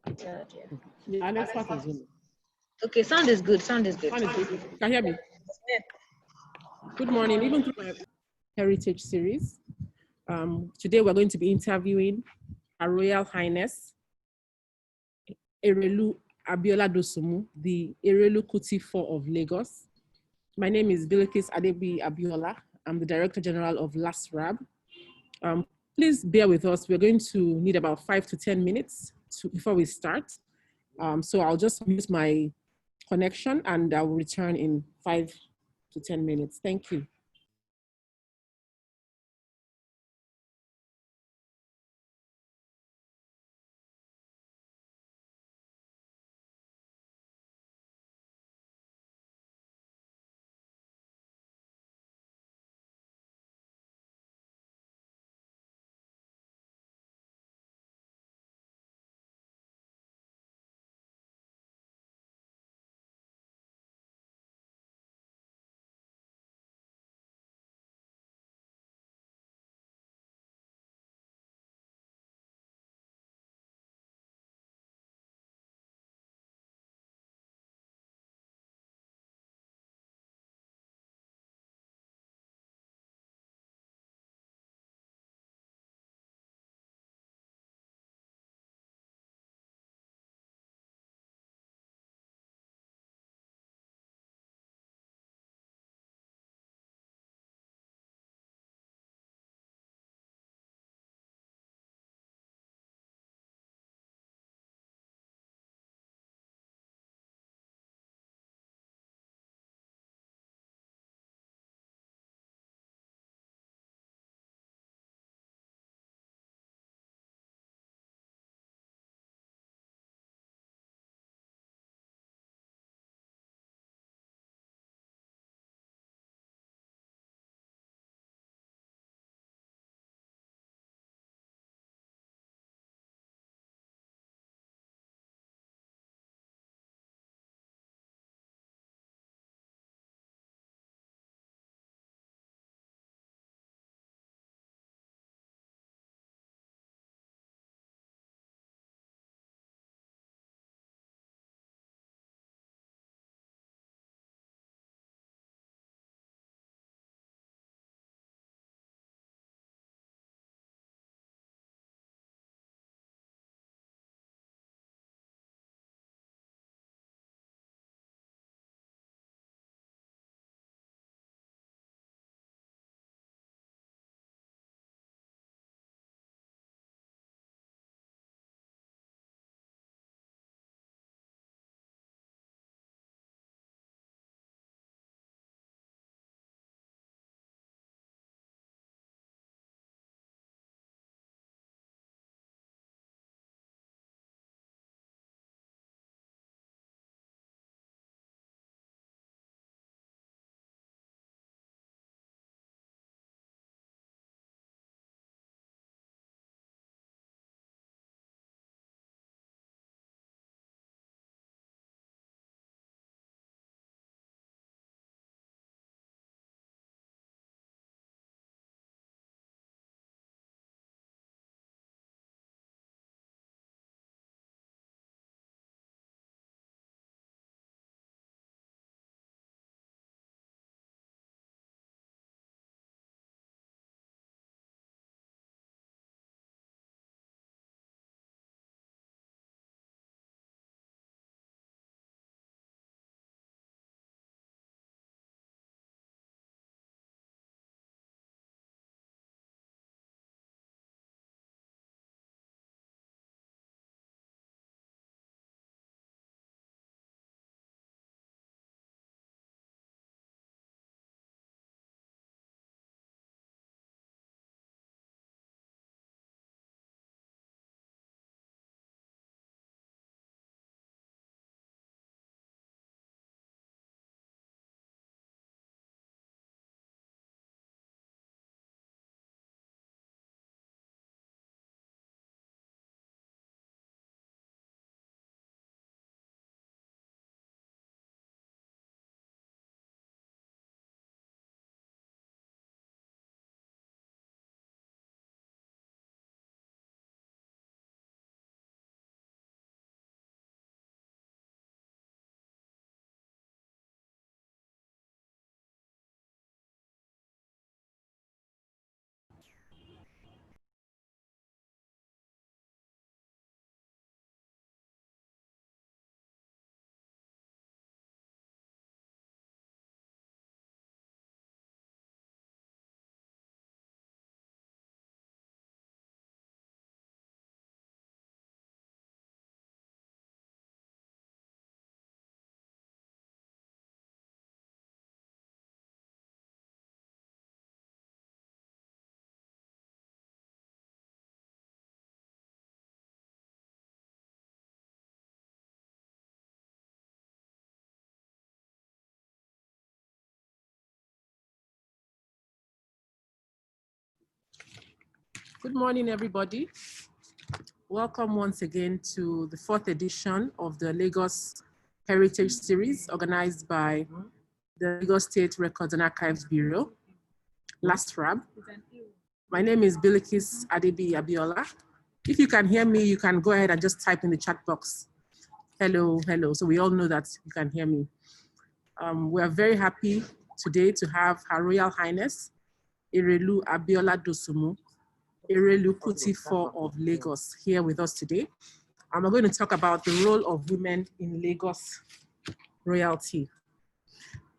Third, yeah. Yeah, let's start on Zoom. Okay, sound is good. Sound is good. Sound is good. You can hear me? Good morning. Even through my heritage series, today we're going to be interviewing Her Royal Highness Erelu Abiola Dosunmu, the Erelu Kuti IV of Lagos. My name is Bilkis Adebi Abiola. I'm the Director General of LASRAB. Please bear with us. We're going to need about 5 to 10 minutes before we start. So I'll just mute my connection and I will return in 5 to 10 minutes. Thank you. Good morning, everybody. Welcome once again to the 4th edition of the Lagos Heritage Series organized by the Lagos State Records and Archives Bureau, LASRAB. My name is Bilikis Adebi Abiola. If you can hear me, you can go ahead and just type in the chat box. Hello, hello. So we all know that you can hear me. We are very happy today to have Her Royal Highness, Erelu Abiola Dosunmu, Erelu Kuti IV of Lagos here with us today. And we're going to talk about the role of women in Lagos royalty.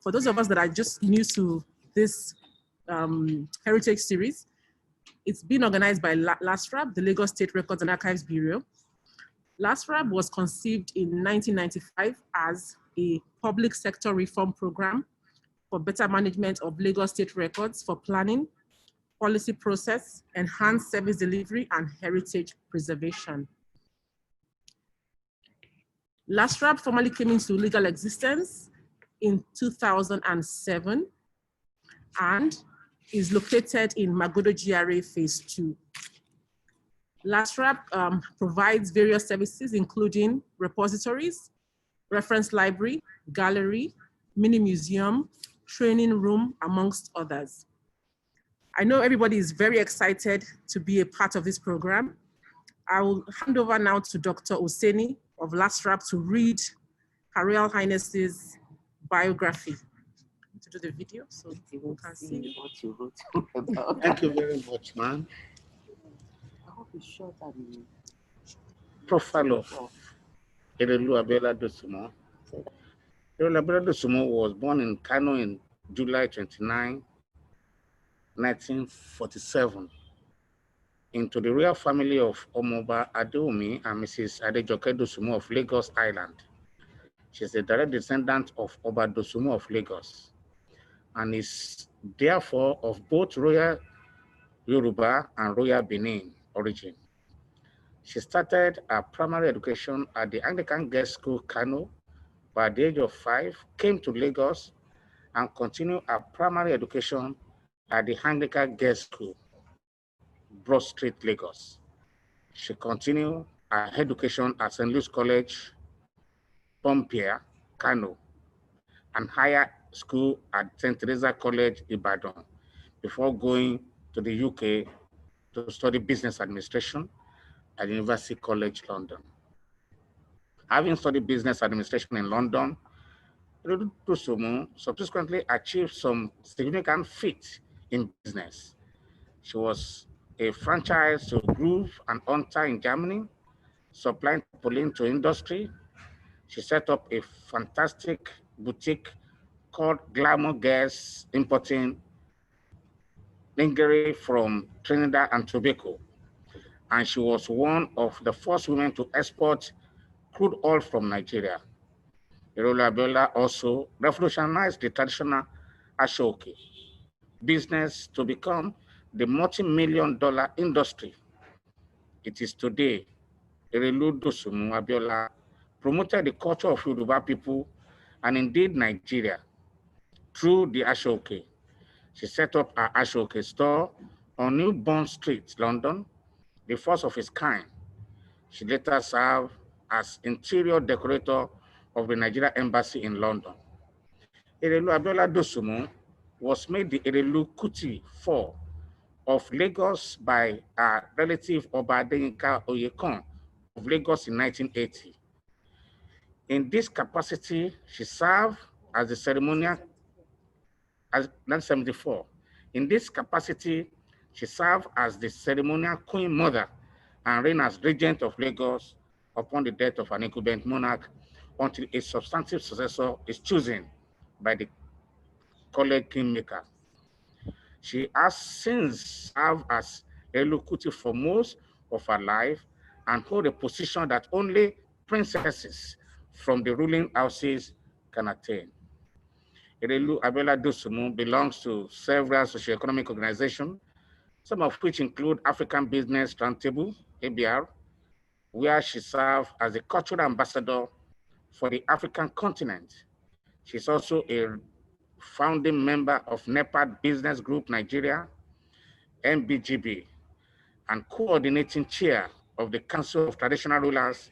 For those of us that are just new to this heritage series, it's been organized by LASRAB, the Lagos State Records and Archives Bureau. LASRAB was conceived in 1995 as a public sector reform program for better management of Lagos State records for planning, policy process, enhanced service delivery, and heritage preservation. LASRAB formally came into legal existence in 2007 and is located in Magodo GRA Phase 2. LASRAB provides various services, including repositories, reference library, gallery, mini museum, training room, amongst others. I know everybody is very excited to be a part of this program. I will hand over now to Dr. Oseni of LASRAB to read Her Royal Highness's biography. To do the video so people can see what you wrote about. Thank you very much, man. I hope it's short and Profile of Erelu Abiola Dosunmu. Erelu Abiola Dosunmu was born in Kano in July 29, 1947, into the royal family of Omoba Adeomi and Mrs. Adejoke Dosunmu of Lagos Island. She is a direct descendant of Oba Dosunmu of Lagos and is therefore of both royal Yoruba and royal Benin origin. She started her primary education at the Anglican Girls' School, Kano, but at the age of 5, came to Lagos and continued her primary education at the Anglican Girls' School, Broad Street, Lagos. She continued her education at St. Louis College, Pompier, Kano, and higher school at St. Teresa College, Ibadan, before going to the UK to study business administration at University College London. Having studied business administration in London, Erelu Dosunmu subsequently achieved some significant feats in business. She was a franchise to Groove and Hunter in Germany, supplying Pauline to industry. She set up a fantastic boutique called Glamour Girls, importing lingerie from Trinidad and Tobago. And she was one of the first women to export crude oil from Nigeria. Erelu Abiola also revolutionized the traditional ashoke business to become the multi-million-dollar industry it is today. Erelu Dosunmu Abiola promoted the culture of Yoruba people and indeed Nigeria through the ashoke. She set up her ashoke store on New Bond Street, London, the first of its kind. She later served as interior decorator of the Nigeria Embassy in London. Erelu Abiola Dosunmu was made the Erelu Kuti IV of Lagos by her relative Oba Adeyinka Oyekon of Lagos in 1980. In this capacity, she served as the ceremonial, as 1974. In this capacity, she served as the ceremonial Queen Mother and reigned as regent of Lagos upon the death of an incumbent monarch until a substantive successor is chosen by the college kingmaker. She has since served as Erelu Kuti for most of her life and hold a position that only princesses from the ruling houses can attain. Erelu Abiola Dosunmu belongs to several socioeconomic organizations, some of which include African Business Roundtable, ABR, where she served as the cultural ambassador for the African continent. She's also a founding member of NEPAD Business Group Nigeria, NBGB, and coordinating chair of the Council of Traditional Rulers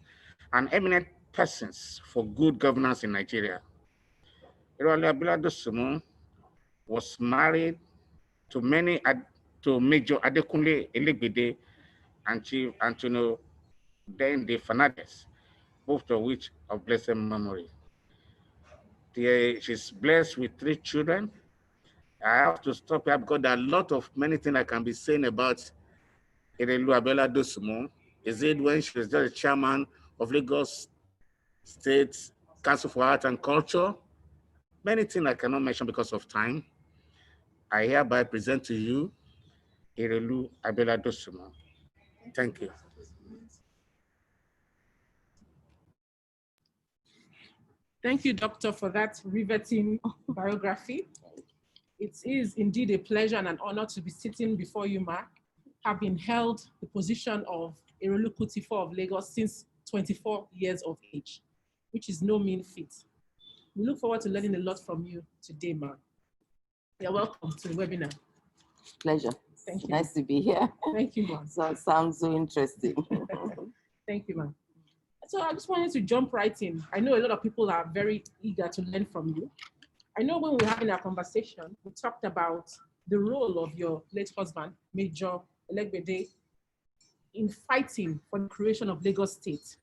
and Eminent Persons for Good Governance in Nigeria. Erelu Abiola Dosunmu was married to Major Adekunle Elegbede and Chief Antonio Dende Fernandez, both of which of blessed memory. She's blessed with 3 children. I have to stop here because there are a lot of many things I can be saying about Erelu Abiola Dosunmu. Is it when she was just the chairman of Lagos State Council for Art and Culture? Many things I cannot mention because of time. I hereby present to you Erelu Abiola Dosunmu. Thank you. Thank you, Doctor, for that riveting biography. It is indeed a pleasure and an honor to be sitting before you, Ma, having held the position of Erelu Kuti IV of Lagos since 24 years of age, which is no mean feat. We look forward to learning a lot from you today, Ma. You're welcome to the webinar. Pleasure. Thank you. Nice to be here. Thank you, Ma. So sounds so interesting. Thank you, Ma. So I just wanted to jump right in. I know a lot of people are very eager to learn from you. I know when we were having our conversation, we talked about the role of your late husband, Major Elegbede, in fighting for the creation of Lagos State.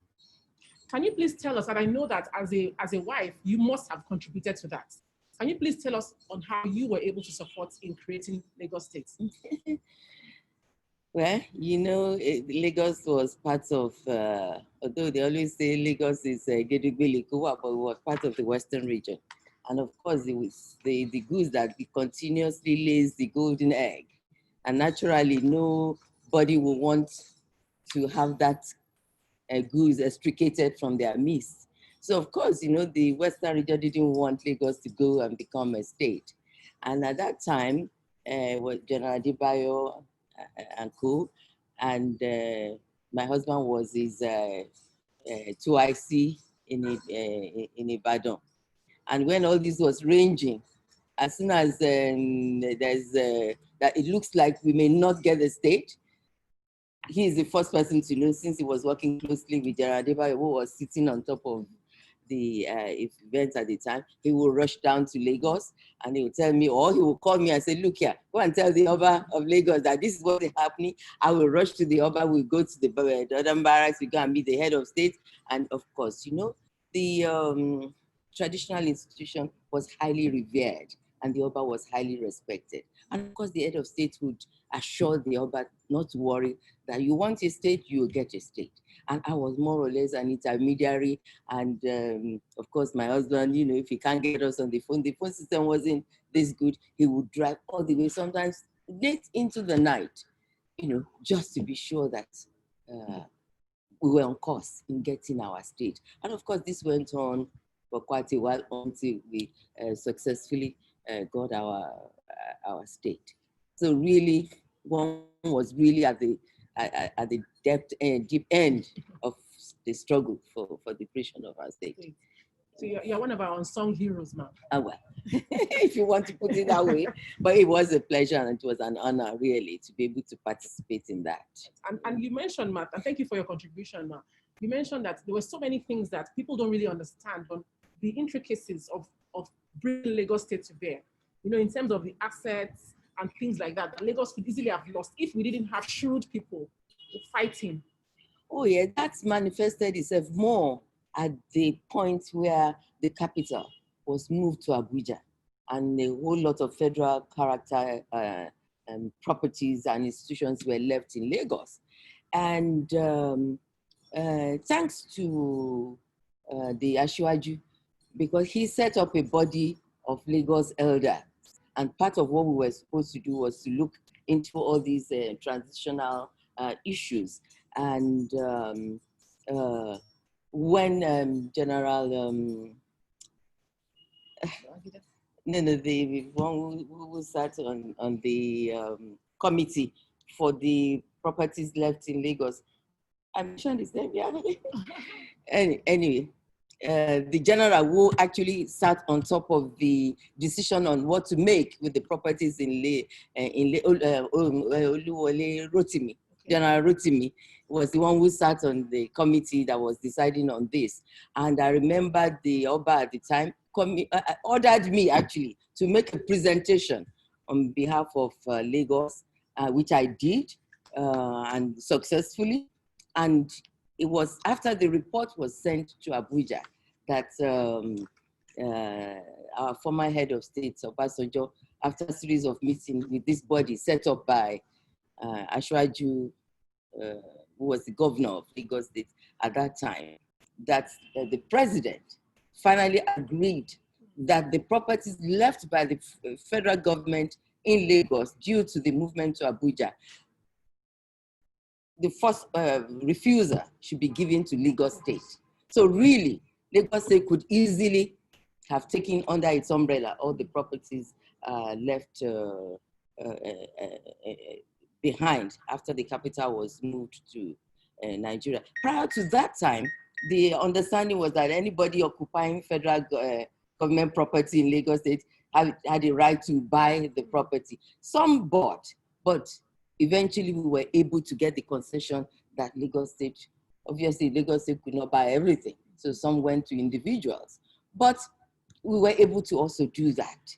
Can you please tell us, and I know that as a wife, you must have contributed to that. Can you please tell us on how you were able to support in creating Lagos State? Well, you know, Lagos was part of, although they always say Lagos is Gedugbe-Likuwa, but it was part of the Western region. And of course, it was the goose that continuously lays the golden egg. And naturally, nobody will want to have that goose extricated from their midst. So of course, you know, the Western region didn't want Lagos to go and become a state. And at that time, General Adebayo and co, and my husband was his 2IC in Ibadan. And when all this was ranging, as soon as that it looks like we may not get the state, he is the first person to know, since he was working closely with General Adebayo, who was sitting on top of the events at the time. He will rush down to Lagos and he will tell me, or he will call me and say, look here, go and tell the Oba of Lagos that this is what is happening. I will rush to the Oba, we'll go to the other barracks, we go and meet the head of state. And of course, you know, the traditional institution was highly revered and the Oba was highly respected. And of course, the head of state would assure the Oba not to worry, that you want a state, you will get a state. And I was more or less an intermediary. And of course, my husband, you know, if he can't get us on the phone system wasn't this good, he would drive all the way, sometimes late into the night, you know, just to be sure that we were on course in getting our state. And of course, this went on for quite a while until we successfully got our state. So really, one was really at the deep end of the struggle for the creation of our state. So you're one of our unsung heroes, ma'am. Well, if you want to put it that way, but it was a pleasure and it was an honor, really, to be able to participate in that. And you mentioned, Matt, and thank you for your contribution, Matt. You mentioned that there were so many things that people don't really understand on the intricacies of bringing Lagos State to bear. You know, in terms of the assets and things like that, Lagos could easily have lost if we didn't have shrewd people fighting. Oh yeah, that's manifested itself more at the point where the capital was moved to Abuja and a whole lot of federal character properties and institutions were left in Lagos. And thanks to the Asiwaju, because he set up a body of Lagos elders. And part of what we were supposed to do was to look into all these transitional issues. And when General, the one who sat on the committee for the properties left in Lagos, I mentioned his name, yeah. Anyway, the general who actually sat on top of the decision on what to make with the properties in Oluwole Rotimi. General Rotimi was the one who sat on the committee that was deciding on this. And I remember the Oba at the time ordered me actually to make a presentation on behalf of Lagos, which I did and successfully. And it was after the report was sent to Abuja that our former head of state, Obasanjo, after a series of meetings with this body set up by Ashwaju, who was the governor of Lagos State at that time, that the president finally agreed that the properties left by the federal government in Lagos due to the movement to Abuja, the first refusal should be given to Lagos State. So really, Lagos State could easily have taken under its umbrella all the properties left behind after the capital was moved to Nigeria. Prior to that time, the understanding was that anybody occupying federal government property in Lagos State had a right to buy the property. Some bought, but eventually we were able to get the concession that Lagos State, obviously Lagos State could not buy everything. So some went to individuals, but we were able to also do that.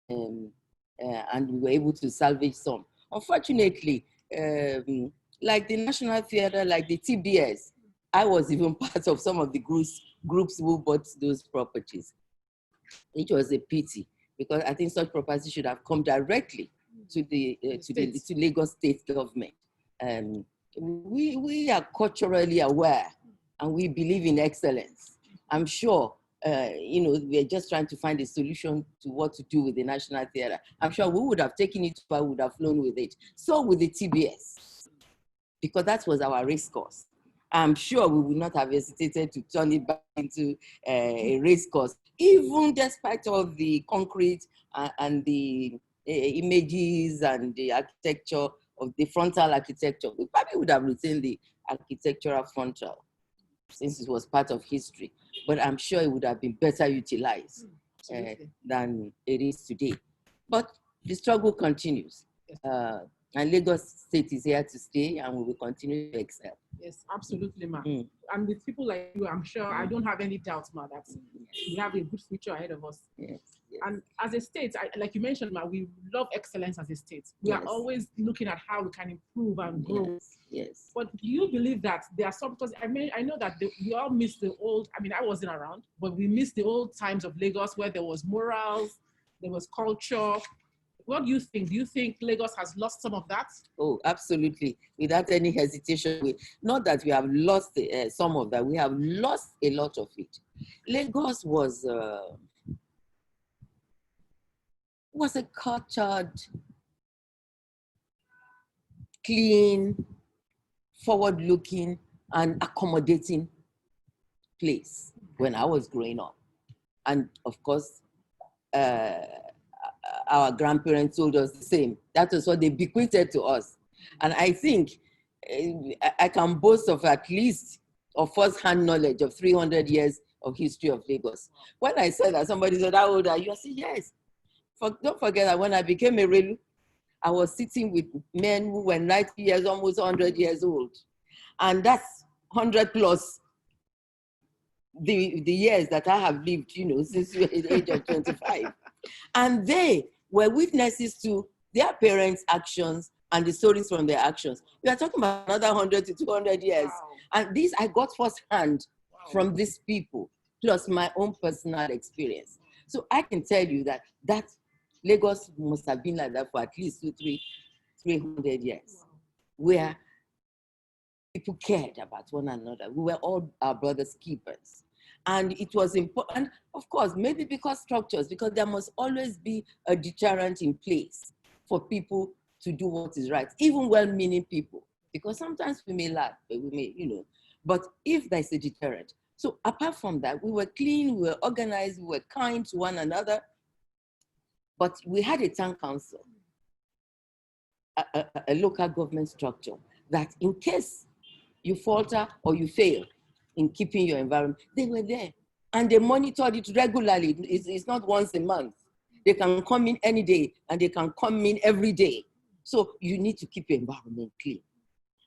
And we were able to salvage some. Unfortunately, like the National Theatre, like the TBS, I was even part of some of the groups who bought those properties. It was a pity because I think such property should have come directly to the to Lagos State government. We are culturally aware and we believe in excellence. I'm sure we're just trying to find a solution to what to do with the National Theatre. I'm sure we would have taken it, but we would have flown with it. So with the TBS, because that was our race course. I'm sure we would not have hesitated to turn it back into a race course, even despite all the concrete and the images and the architecture of the frontal architecture. We probably would have retained the architectural frontal since it was part of history, but I'm sure it would have been better utilized than it is today. But the struggle continues. And Lagos State is here to stay and we will continue to excel. Yes, absolutely, ma'am. And with people like you, I'm sure, I don't have any doubt, ma'am, that we have a good future ahead of us. Yes. And as a state, like you mentioned, ma'am, we love excellence as a state. We are always looking at how we can improve and grow. Yes. But do you believe that there are some, because I know that we all miss the old, I wasn't around, but we miss the old times of Lagos where there was morals, there was culture. What do you think? Do you think Lagos has lost some of that? Oh, absolutely. Without any hesitation. Not that we have lost some of that. We have lost a lot of it. Lagos was a cultured, clean, forward-looking, and accommodating place when I was growing up. And of course, our grandparents told us the same. That was what they bequeathed to us. And I think I can boast of at least of first-hand knowledge of 300 years of history of Lagos. When I said that, somebody said, how old are you? I said, yes. Don't forget that when I became Erelu, I was sitting with men who were 90 years, almost 100 years old. And that's 100 plus the years that I have lived, since the age of 25. And they were witnesses to their parents' actions and the stories from their actions. We are talking about another 100 to 200 years. Wow. And this I got firsthand from these people, plus my own personal experience. So I can tell you that Lagos must have been like that for at least 300 years, where people cared about one another. We were all our brothers' keepers. And it was important, of course, maybe because there must always be a deterrent in place for people to do what is right, even well-meaning people, because sometimes we may laugh, but we may, but if there's a deterrent. So apart from that, we were clean, we were organized, we were kind to one another, but we had a town council, a local government structure that in case you falter or you fail in keeping your environment, they were there. And they monitored it regularly. It's not once a month. They can come in any day and they can come in every day. So you need to keep your environment clean.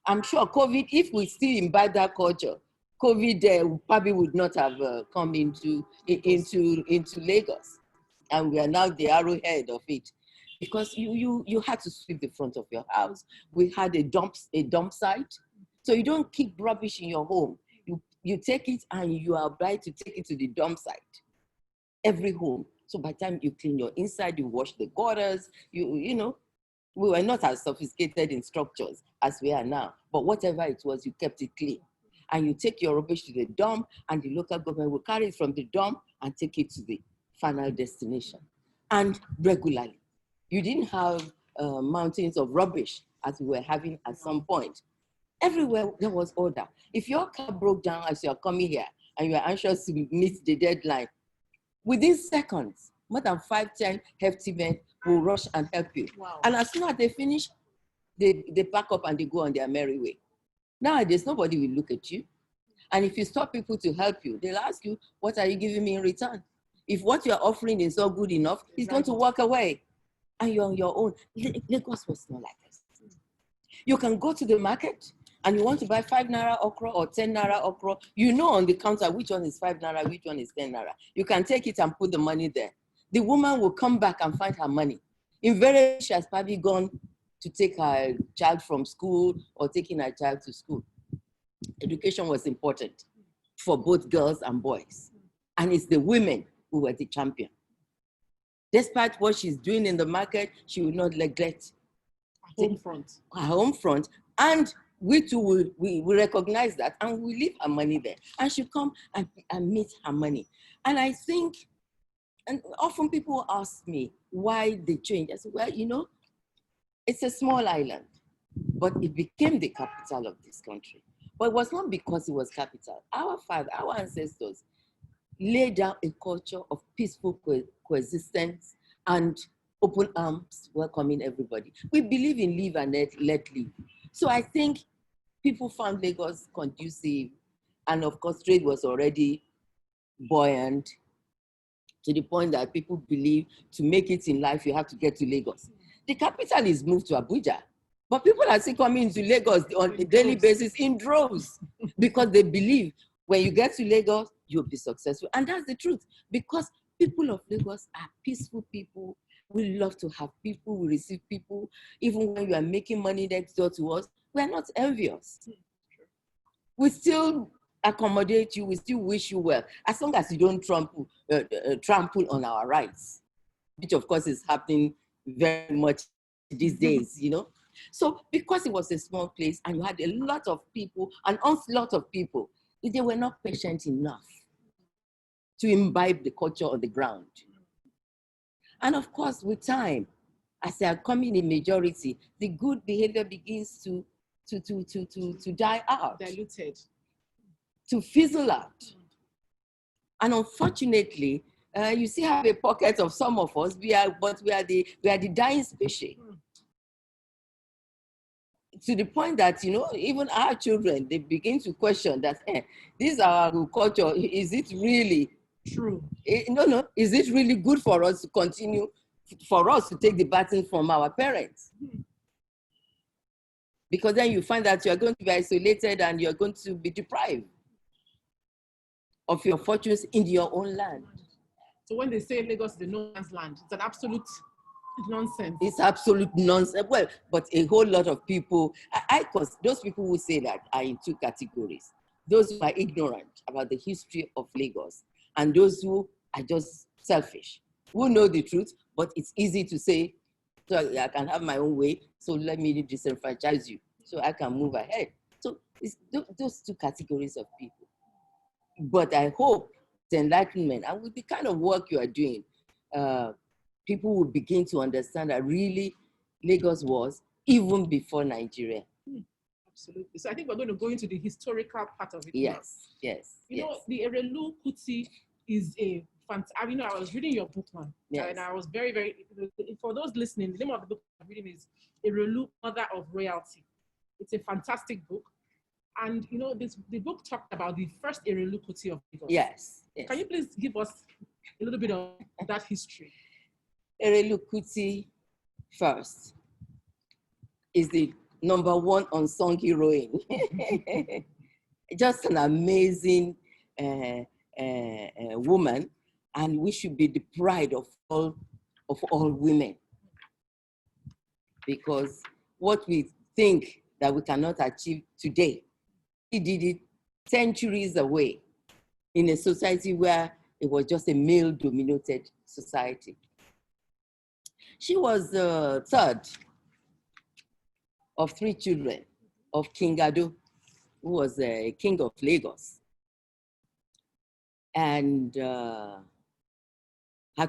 I'm sure COVID, if we still imbibe that culture, COVID probably would not have come into Lagos, and we are now the arrowhead of it, because you had to sweep the front of your house. We had a dump site, so you don't keep rubbish in your home. You take it and you are obliged to take it to the dump site. Every home. So by the time you clean your inside, you wash the gutters. You know, we were not as sophisticated in structures as we are now, but whatever it was, you kept it clean. And you take your rubbish to the dump, and the local government will carry it from the dump and take it to the final destination. And regularly. You didn't have mountains of rubbish as we were having at some point. Everywhere there was order. If your car broke down as you're coming here and you're anxious to meet the deadline, within seconds, more than 5-10 hefty men will rush and help you. Wow. And as soon as they finish, they pack up and they go on their merry way. Nowadays, nobody will look at you. And if you stop people to help you, they'll ask you, what are you giving me in return? If what you're offering is not good enough, he's going to walk away. And you're on your own. Lagos was not like this. You can go to the market and you want to buy 5 naira okra or 10 naira okra. You know on the counter which one is 5 naira, which one is 10 naira. You can take it and put the money there. The woman will come back and find her money. Invariably, she has probably gone to take her child from school or taking her child to school. Education was important for both girls and boys. And it's the women who were the champion. Despite what she's doing in the market, she will not neglect Home front. her home front. And we too we recognize that, and we leave her money there. And she'll come and meet her money. And I think, and often people ask me why they changed. I said, well, you know, it's a small island, but it became the capital of this country. But it was not because it was capital. Our ancestors laid down a culture of peaceful coexistence and open arms welcoming everybody. We believe in live and let live. So I think people found Lagos conducive, and of course trade was already buoyant to the point that people believe to make it in life, you have to get to Lagos. The capital is moved to Abuja, but people are still coming to Lagos on a daily basis in droves because they believe when you get to Lagos, you'll be successful. And that's the truth, because people of Lagos are peaceful people. We love to have people, we receive people. Even when you are making money next door to us, we are not envious. We still accommodate you, we still wish you well, as long as you don't trample on our rights, which of course is happening very much these days, you know. So because it was a small place and you had a lot of people, an onslaught of people, they were not patient enough to imbibe the culture on the ground. And of course, with time, as they are coming in majority, the good behavior begins to die out. Diluted. To fizzle out. And unfortunately, you still have a pocket of some of us, we are the dying species. To the point that, you know, even our children, they begin to question that, this is our culture, is it really true? No, is it really good for us to continue, for us to take the baton from our parents? Because then you find that you're going to be isolated and you're going to be deprived of your fortunes in your own land. So when they say Lagos is the no man's land, it's an absolute nonsense. It's absolute nonsense. Well, but a whole lot of people, because those people who say that are in two categories. Those who are ignorant about the history of Lagos and those who are just selfish, who know the truth, but it's easy to say, so I can have my own way, so let me disenfranchise you, so I can move ahead. So it's those two categories of people. But I hope the enlightenment, and with the kind of work you are doing, people will begin to understand that really Lagos was even before Nigeria. Absolutely. So I think we're going to go into the historical part of it. Yes, now. yes. You know, the Erelu Kuti is a fantastic, you know, I was reading your book, man. Yes. And I was very, very, for those listening, the name of the book I'm reading is Erelu, Mother of Royalty. It's a fantastic book. And, you know, the book talked about the first Erelu Kuti of Lagos. Yes, yes. Can you please give us a little bit of that history? Erelu Kuti first is the #1 unsung heroine. Just an amazing woman, and we should be the pride of all women, because what we think that we cannot achieve today, he did it centuries away in a society where it was just a male-dominated society. She was the third of 3 children of King Ado, who was a king of Lagos. And her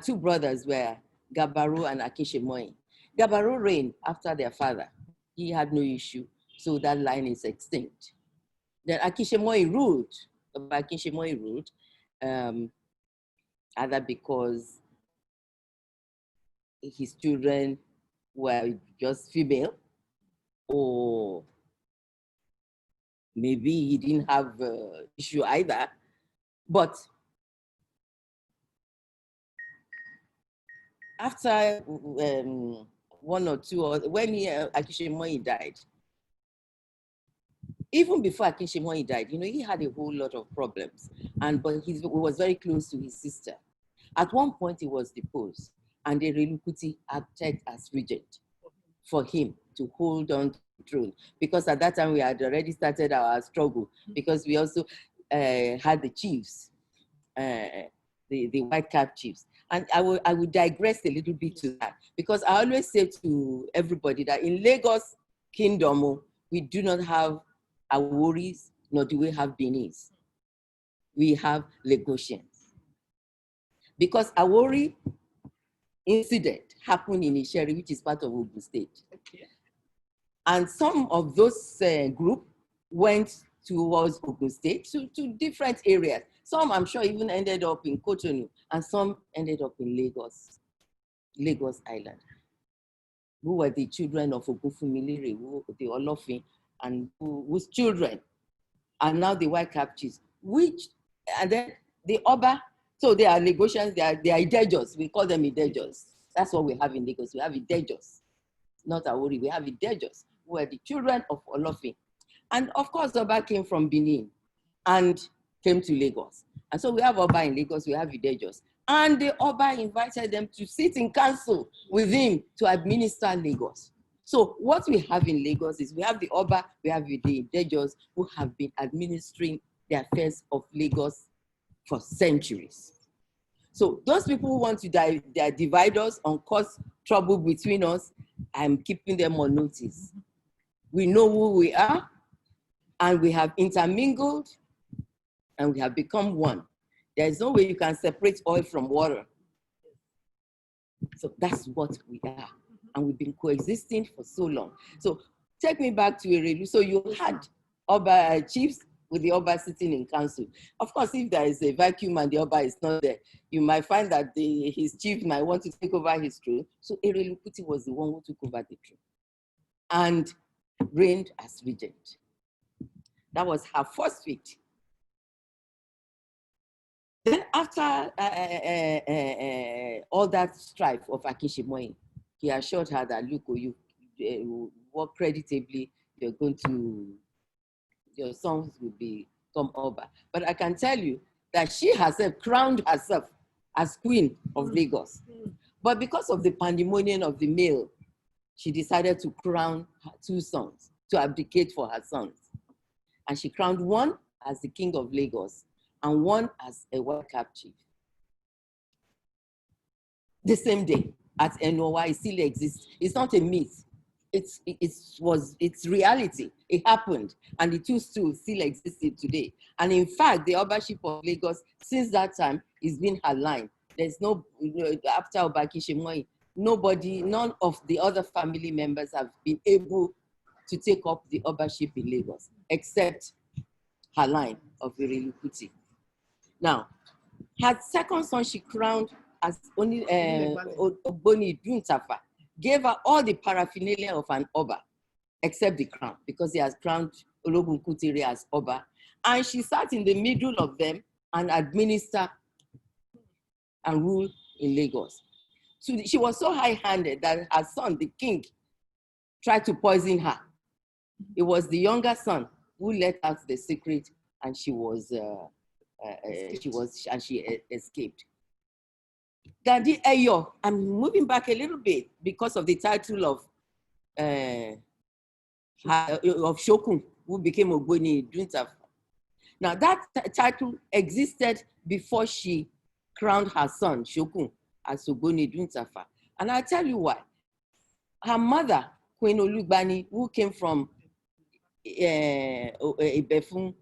2 brothers were Gabaru and Akishemoy. Gabaru reigned after their father. He had no issue, so that line is extinct. Then Akishemoy ruled, either because his children were just female, or maybe he didn't have issue either. But after 1 or 2, or when Akishemoy died, even before Akishemoy died, he had a whole lot of problems, but he was very close to his sister. At one point, he was deposed, and Erelu Kuti acted as regent for him to hold on to the throne, because at that time we had already started our struggle, because we also had the chiefs, the white cap chiefs. And I will digress a little bit to that, because I always say to everybody that in Lagos Kingdom, we do not have Aworis, nor do we have Benis. We have Lagosians. Because Awori incident happened in Isheri, which is part of Ogun State. Okay. And some of those group went towards Ogun State to different areas. Some, I'm sure, even ended up in Cotonou, and some ended up in Lagos Island, who were the children of Ogunfunmilere, the Olofin, and whose children are now the white cap chiefs, and then the Oba, so they are Lagosians, they are Idejos, we call them Idejos. That's what we have in Lagos, we have Idejos, not Awori, we have Idejos, who are the children of Olofin. And of course, Oba came from Benin and came to Lagos. And so we have Oba in Lagos, we have Idejos. And the Oba invited them to sit in council with him to administer Lagos. So what we have in Lagos is we have the Oba, we have the Idejos, who have been administering the affairs of Lagos for centuries. So those people who want to divide us and cause trouble between us, I'm keeping them on notice. We know who we are, and we have intermingled, and we have become one. There's no way you can separate oil from water. So that's what we are. And we've been coexisting for so long. So take me back to Erelu. So you had Oba chiefs with the Oba sitting in council. Of course, if there is a vacuum and the Oba is not there, you might find that his chief might want to take over his throne. So Erelu Kuti was the one who took over the throne and reigned as regent. That was her first feat. Then after all that strife of Akishemoy, he assured her that, look, you work creditably, your sons will become Oba. But I can tell you that she herself crowned herself as queen of Lagos. But because of the pandemonium of the male, she decided to crown her 2 sons, to abdicate for her sons. And she crowned one as the king of Lagos and one as a white cap chief. The same day at NOI, it still exists. It's not a myth. It's reality. It happened, and the 2 stools still existed today. And in fact, the Obaship of Lagos, since that time, has been her line. There's no, after Oba Akishemoy, none of the other family members have been able to take up the Obaship in Lagos, except her line of Erelu Kuti. Now, her second son, she crowned as only Ogboni Duntafa, gave her all the paraphernalia of an Oba, except the crown, because he has crowned Ologun Kutiri as Oba. And she sat in the middle of them and administered and ruled in Lagos. So she was so high-handed that her son, the king, tried to poison her It was the younger son who let out the secret, and she escaped. Gandhi Eyo, I'm moving back a little bit because of the title of Shokun, who became Ogboni Duntafa. Now that title existed before she crowned her son, Shokun, as Ogboni Duntafa. And I'll tell you why. Her mother, Queen Olugbani, who came from Ibefun,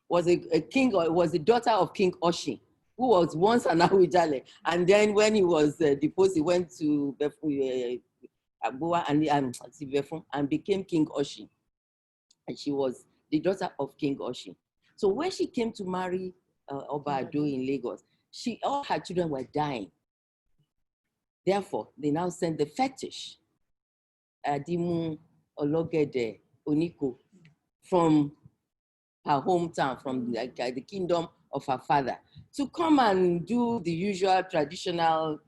was a king, or was the daughter of King Oshin, who was once an Awujale. And then when he was deposed, he went to Agboa and became King Oshin. And she was the daughter of King Oshin. So when she came to marry Oba Ado in Lagos, all her children were dying. Therefore, they now sent the fetish, Adimu Ologede Oniko, from her hometown, from the kingdom of her father, to come and do the usual traditional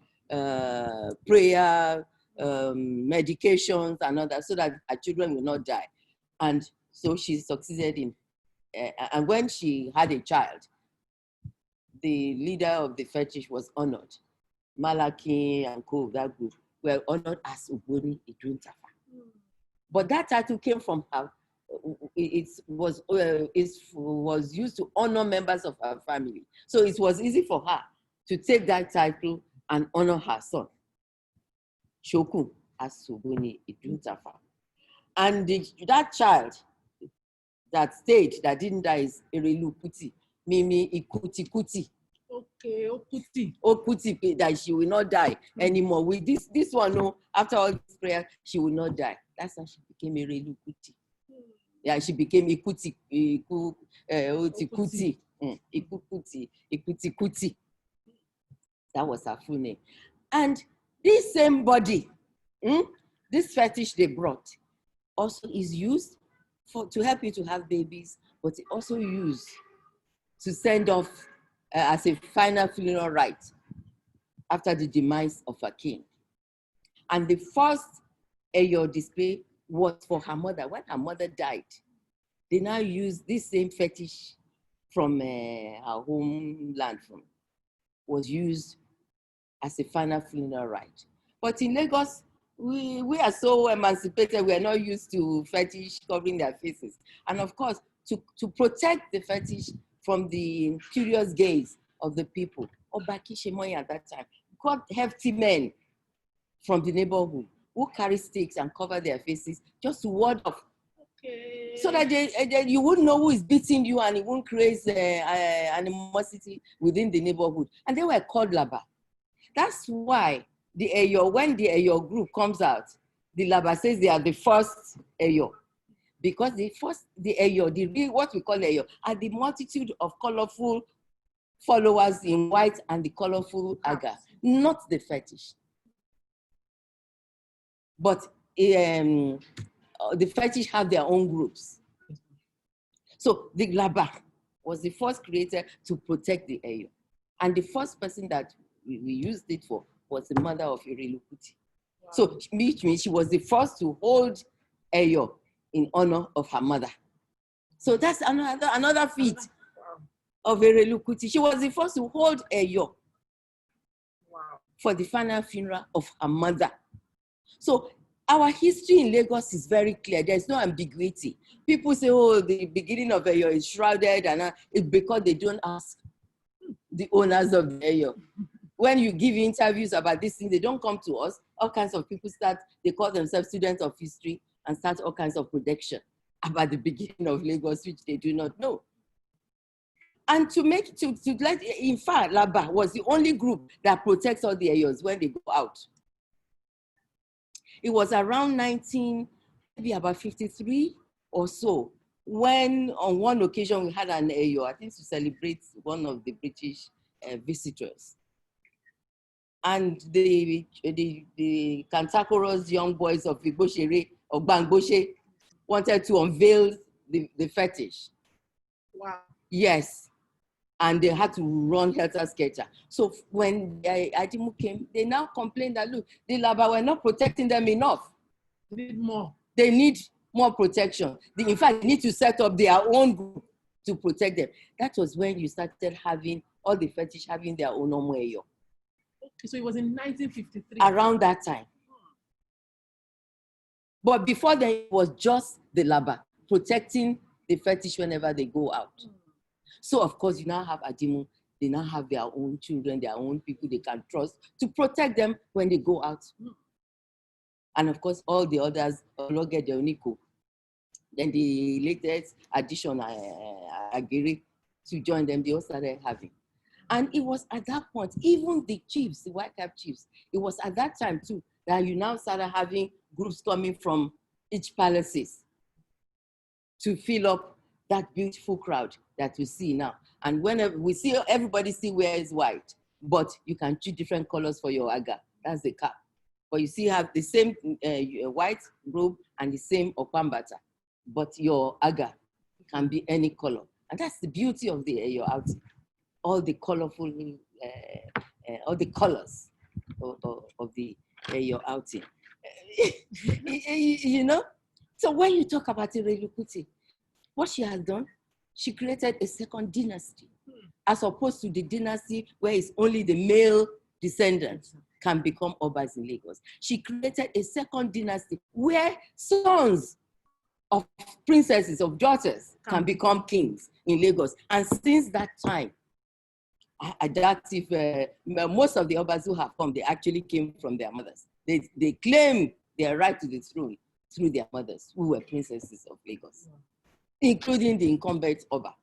prayer, medications and all that, so that her children will not die. And so she succeeded in, and when she had a child, the leader of the fetish was honored. Malaki and co, that group, were honored as Ogboni Iduntafa. But that title came from her. It was used to honor members of her family. So it was easy for her to take that title and honor her son, Shokun, as Ogboni Iduntafa. And that child that stayed, that didn't die, is Erelu Kuti, Mimi Ikuti Kuti. Okay, Okuti. Okuti, that she will not die anymore. With this one, no, after all this prayer, she will not die. That's how she became Erelu Kuti. Yeah, she became Ikuti Kuti. Ikuti Kuti. That was her full name. And this same body, this fetish they brought, also is used to help you to have babies, but it also used to send off as a final funeral rite after the demise of a king. And the first Eyo display was for her mother. When her mother died, they now used this same fetish from her homeland, was used as a final funeral rite. But in Lagos, we are so emancipated, we are not used to fetish covering their faces. And of course, to protect the fetish from the curious gaze of the people, Obaki Shemoy at that time got hefty men from the neighborhood who carry sticks and cover their faces just to ward off. Okay. So that you wouldn't know who is beating you, and it won't create animosity within the neighborhood. And they were called Laba. That's why the Eyo, when the Eyo group comes out, the Laba says they are the first Eyo. Because the Eyo, what we call Eyo, are the multitude of colorful followers in white and the colorful aga, not the fetish. But the fetish have their own groups. So the Laba was the first creator to protect the Eyo. And the first person that we used it for was the mother of Erelu Kuti. Wow. So which means she was the first to hold Eyo in honor of her mother. So that's another feat of Erelu Kuti. She was the first to hold Eyo for the final funeral of her mother. So our history in Lagos is very clear. There's no ambiguity. People say, oh, the beginning of Eyo is shrouded, and it's because they don't ask the owners of the Eyo. When you give interviews about this thing, they don't come to us. All kinds of people they call themselves students of history and start all kinds of prediction about the beginning of Lagos, which they do not know. And in fact, Laba was the only group that protects all the Eyos when they go out. It was around maybe about 53 or so, when on one occasion we had an Eyo, I think to celebrate one of the British visitors. And the cantankerous young boys of Igboshere or Bangboshe wanted to unveil the fetish. Wow. Yes. And they had to run helter-skelter. So when Adimu came, they now complained that, look, the Laba were not protecting them enough. They need more. They need more protection. In fact, they need to set up their own group to protect them. That was when you started having all the fetish having their own omoeyo. Okay, so it was in 1953. Around that time. But before then, it was just the laba, protecting the fetish whenever they go out. So, of course, you now have Adimu. They now have their own children, their own people they can trust to protect them when they go out. And, of course, all the others will get their Oniko. Then the latest addition, Agiri, to join them, they all started having. And it was at that point, even the chiefs, the white cap chiefs, it was at that time too, that you now started having groups coming from each palaces to fill up that beautiful crowd that we see now. And whenever we see, everybody still wears white, but you can choose different colors for your aga. That's the cap. But you see, have the same white robe and the same opambata, but your aga can be any color. And that's the beauty of your outfit. All the colorful, all the colors of your outing. You know? So when you talk about Erelu Kuti, what she has done, she created a second dynasty, as opposed to the dynasty where it's only the male descendants can become Obas in Lagos. She created a second dynasty where sons of princesses, of daughters, can become kings in Lagos. And since that time, I doubt if most of the Obas who have come, they actually came from their mothers. They claim their right to the throne through their mothers, who were princesses of Lagos, including the incumbent Oba.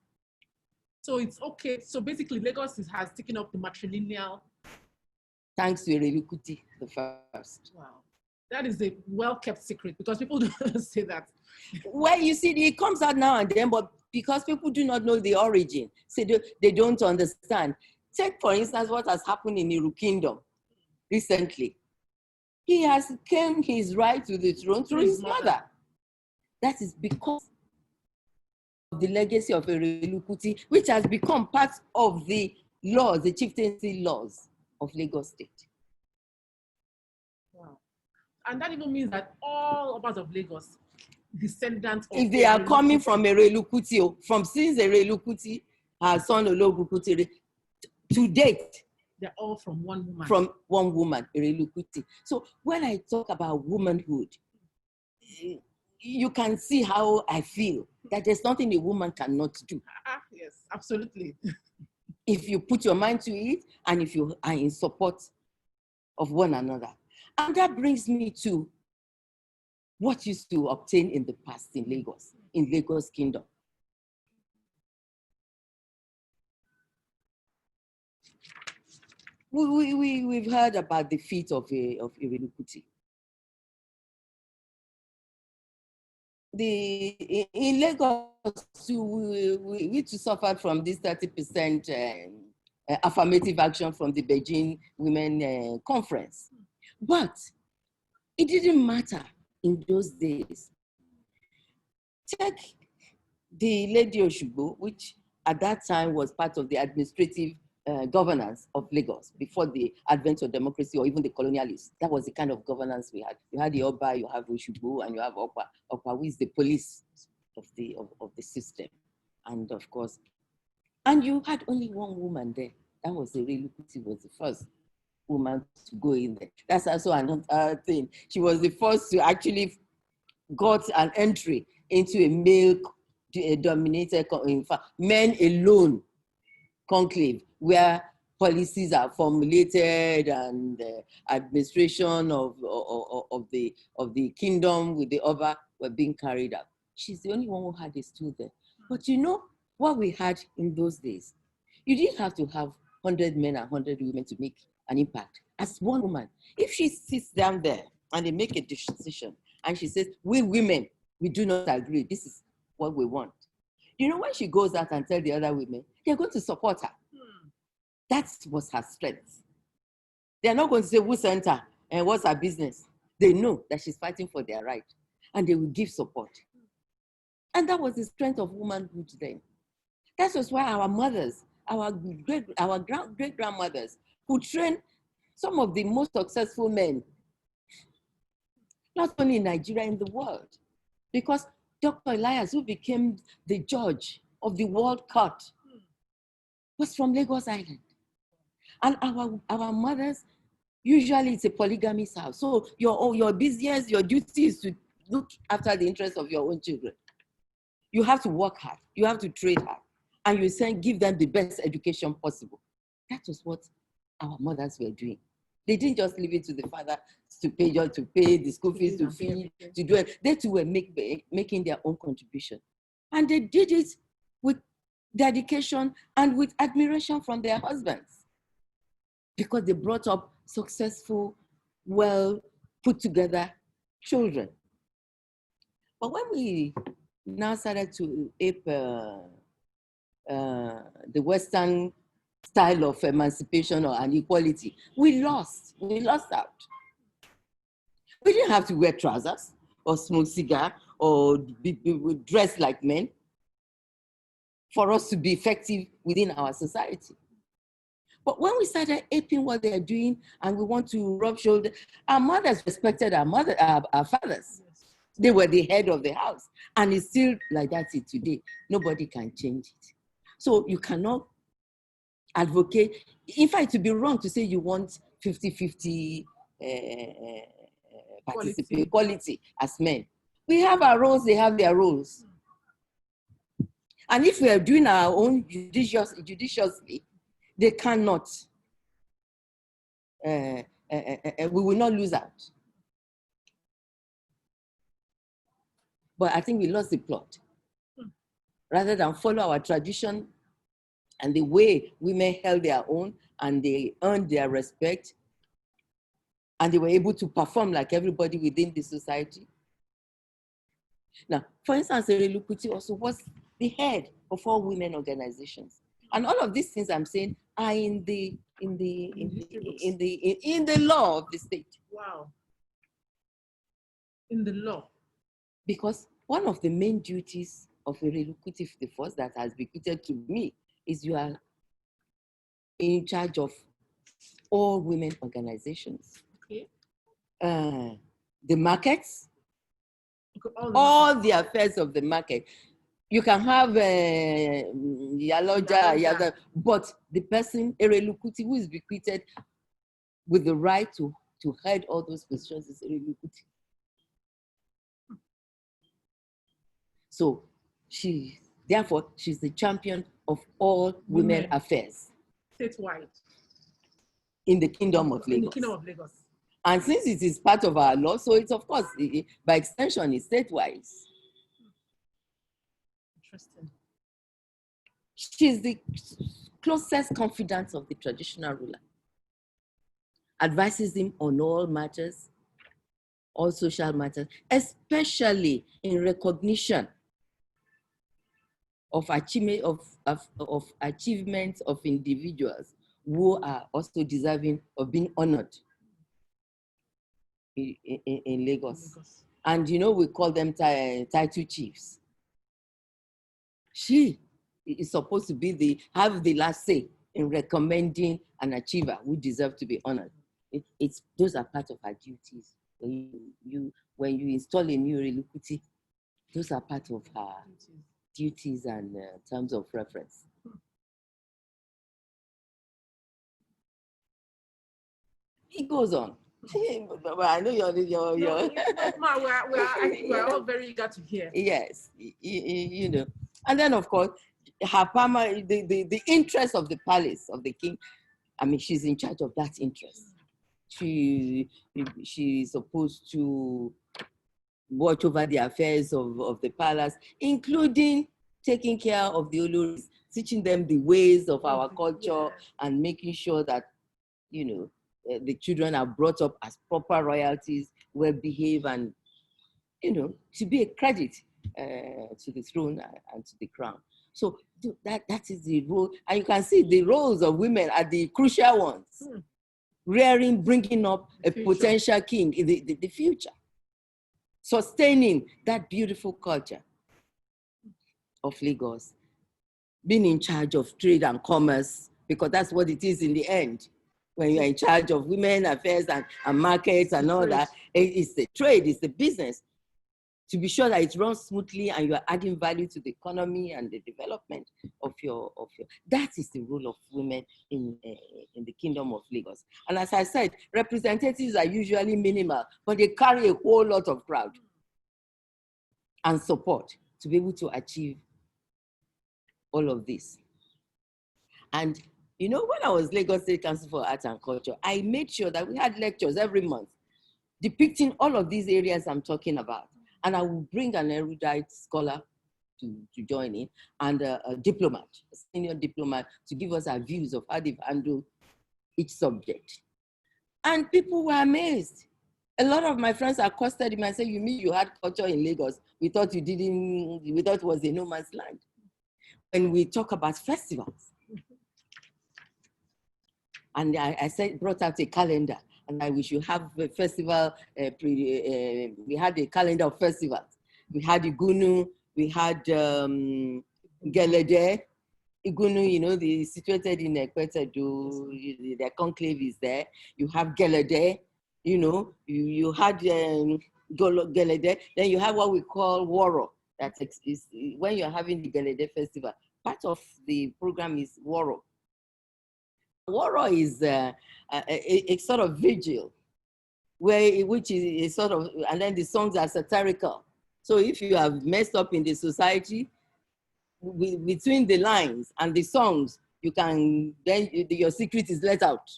So it's okay. So basically, Lagos has taken up the matrilineal. Thanks to Erelu Kuti, the first. Wow. That is a well-kept secret because people don't say that. Well, you see, it comes out now and then, but because people do not know the origin, so they don't understand. Take, for instance, what has happened in Iru Kingdom recently. He has claimed his right to the throne through his mother. That is because of the legacy of Erelu Kuti, which has become part of the laws, the chieftaincy laws of Lagos State. Wow. And that even means that all Obas of Lagos, descendants of if they are coming from Erelu Kuti, from since Erelu Kuti, her son Ologu Kuti, to date, they're all from one woman. From one woman, Erelu Kuti. So when I talk about womanhood, you can see how I feel, that there's nothing a woman cannot do. Yes, absolutely. If you put your mind to it, and if you are in support of one another. And that brings me to what used to obtain in the past in Lagos Kingdom. We've heard about the feat of Erelu Kuti. In Lagos, we too suffered from this 30% affirmative action from the Beijing Women Conference. But it didn't matter in those days. Take the Lady Oshugbo, which at that time was part of the administrative governance of Lagos before the advent of democracy or even the colonialists. That was the kind of governance we had. You had the Oba, you have Oshugbo, and you have Opa, who is the police of the system. And of course, and you had only one woman there. That was Erelu Kuti, was the first woman to go in there. That's also another thing. She was the first to actually got an entry into a male-dominated, in fact, men alone conclave, where policies are formulated and administration of the kingdom with the Oba were being carried out. She's the only one who had a stool there. But you know what we had in those days? You didn't have to have 100 men and 100 women to make an impact. As one woman, if she sits down there and they make a decision and she says, we women, we do not agree, this is what we want. You know, when she goes out and tells the other women, they're going to support her. That was her strength. They're not going to say, who sent her and what's her business? They know that she's fighting for their right and they will give support. And that was the strength of womanhood then. That was why our mothers, our great-grandmothers could train some of the most successful men, not only in Nigeria, in the world. Because Dr. Elias, who became the judge of the World Court, was from Lagos Island. And our mothers, usually it's a polygamous house. So your business, your duty is to look after the interests of your own children. You have to work hard. You have to trade hard. And you give them the best education possible. That was what our mothers were doing. They didn't just leave it to the father to pay the school fees, to feed, to do it. They too were making their own contribution. And they did it with dedication and with admiration from their husbands, because they brought up successful, well put together children. But when we now started to ape the Western style of emancipation or equality, we lost out. We didn't have to wear trousers or smoke cigar or be dressed like men for us to be effective within our society. But when we started aping what they are doing and we want to rub shoulders, our mothers respected our fathers. They were the head of the house. And it's still like that today. Nobody can change it. So you cannot advocate. In fact, it would be wrong to say you want 50-50 equality as men. We have our roles, they have their roles. And if we are doing our own judiciously, they cannot. We will not lose out. But I think we lost the plot. Rather than follow our tradition and the way women held their own and they earned their respect and they were able to perform like everybody within the society. Now, for instance, Erelu also was the head of all women organizations. And all of these things I'm saying are in the law of the state. Wow. In the law. Because one of the main duties of Erelu the first that has been bequeathed to me is you are in charge of all women organizations. Okay. The markets, all the affairs of the market. You can have Yaloja, but the person, Erelu who is bequeathed with the right to head all those positions is Erelu. So therefore, she's the champion of all women affairs. Statewide. In the Kingdom of Lagos. In the Kingdom of Lagos. And since it is part of our law, so it's of course, by extension, it's statewide. Interesting. She's the closest confidant of the traditional ruler. Advises him on all matters, all social matters, especially in recognition of achievements of individuals who are also deserving of being honored in Lagos. And we call them title chiefs. She is supposed to have the last say in recommending an achiever who deserves to be honored. Those are part of her duties. When you install a new Erelu, those are part of her duties and terms of reference. It goes on. But I know you're. We're all very eager to hear. Yes, and then of course, her the interest of the palace of the king. I mean, she's in charge of that interest. She's supposed to watch over the affairs of the palace, including taking care of the Oloris, teaching them the ways of our culture, and making sure that, the children are brought up as proper royalties, well behaved, and, to be a credit to the throne and to the crown. So that is the role. And you can see the roles of women are the crucial ones. Rearing, bringing up a potential king in the future. Sustaining that beautiful culture of Lagos. Being in charge of trade and commerce, because that's what it is in the end. When you're in charge of women affairs and markets and all that, it's the trade, it's the business. to be sure that it runs smoothly and you are adding value to the economy and the development of your. That is the role of women in the Kingdom of Lagos. And as I said, representatives are usually minimal, but they carry a whole lot of crowd and support to be able to achieve all of this. And you know, when I was Lagos State Council for Arts and Culture, I made sure that we had lectures every month depicting all of these areas I'm talking about. And I will bring an erudite scholar to join in, and a diplomat, a senior diplomat, to give us our views of how they've handled each subject. And people were amazed. A lot of my friends accosted me and said, "You mean you had culture in Lagos? We thought you didn't, we thought it was a no man's land." When we talk about festivals, and I said, brought out a calendar, and we should have a festival. We had a calendar of festivals. We had Igunu, we had Gelede. Igunu, you know, situated in Ekwetedo, the conclave is there. You have Gelede, you know, you had Gelede. Then you have what we call Woro. That is when you're having the Gelede festival. Part of the program is Woro. Woro is a sort of vigil, which is a sort of, and then the songs are satirical. So if you have messed up in the society, between the lines and the songs, you can, then your secret is let out.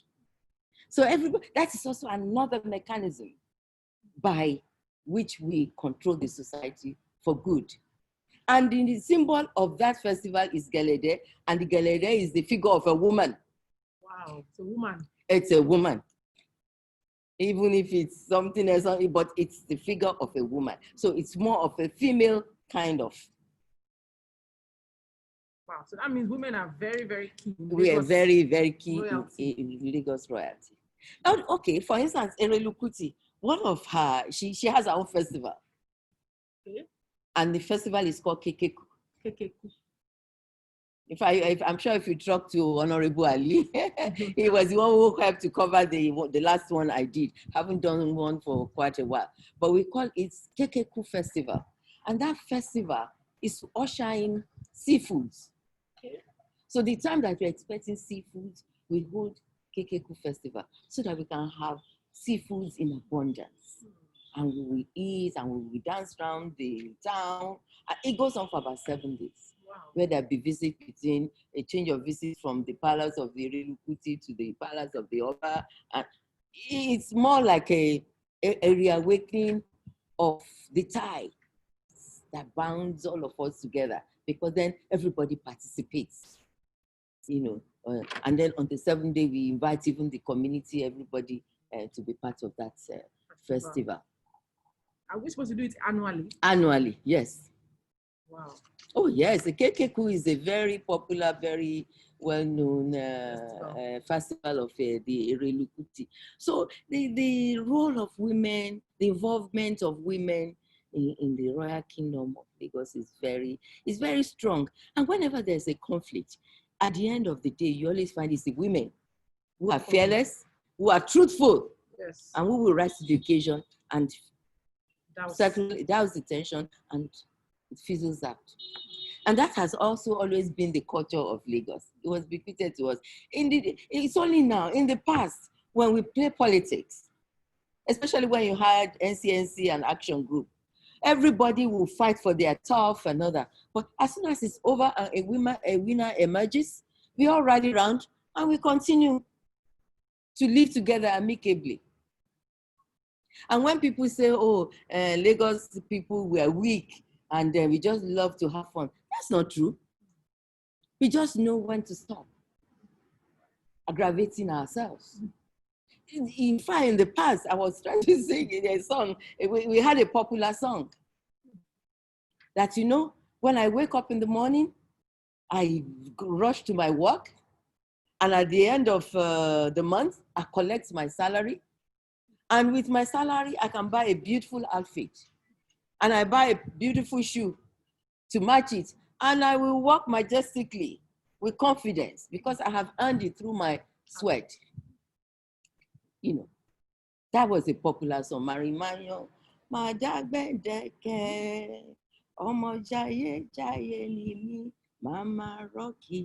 So everybody, that is also another mechanism by which we control the society for good. And the symbol of that festival is Gelede, and the Gelede is the figure of a woman. Wow, it's a woman. It's a woman. Even if it's something else, but it's the figure of a woman. So it's more of a female kind of. Wow, so that means women are very, very key. We are very, very key in Lagos royalty. And okay, for instance, Erelu Kuti, one of her, she has her own festival. Okay. And the festival is called Kekeku. Kekeku. I'm sure if you talk to Honorable Ali, he was the one who helped to cover the last one I did. Haven't done one for quite a while. But we call it Kekeku Festival. And that festival is to usher in seafoods. Okay. So the time that we're expecting seafoods, we hold Kekeku Festival so that we can have seafoods in abundance. And we will eat and we will dance around the town. And it goes on for about 7 days. Wow. Where there'll be visit between a change of visit from the palace of the Erelu Kuti to the palace of the Oba. And it's more like a reawakening of the tie that binds all of us together, because then everybody participates, you know. And then on the 7th day, we invite even the community, everybody to be part of that festival. Are we supposed to do it annually? Annually, yes. Wow. Oh, yes. The Kekeku is a very popular, very well-known festival of the Erelu Kuti. So the role of women, the involvement of women in the Royal Kingdom of Lagos is very strong. And whenever there's a conflict, at the end of the day, you always find it's the women who are fearless, who are truthful, yes, and who will rise to the occasion and certainly douse the tension, and it fizzles out. And that has also always been the culture of Lagos. It was bequeathed to us. It's only now, in the past, when we play politics, especially when you had NCNC and Action Group, everybody will fight for their turf and other. But as soon as it's over and a winner emerges, we all rally around and we continue to live together amicably. And when people say, oh, Lagos people were weak and we just love to have fun, that's not true. We just know when to stop aggravating ourselves. In fact, in the past, I was trying to sing a song. We had a popular song that, you know, when I wake up in the morning, I rush to my work. And at the end of the month, I collect my salary. And with my salary, I can buy a beautiful outfit. And I buy a beautiful shoe to match it. And I will walk majestically with confidence because I have earned it through my sweat. You know, that was a popular song. Marimanyo, máa dágbẹ́dẹ́kẹ́. Ọmọ jayé jayé ni mí, Mama Rocky,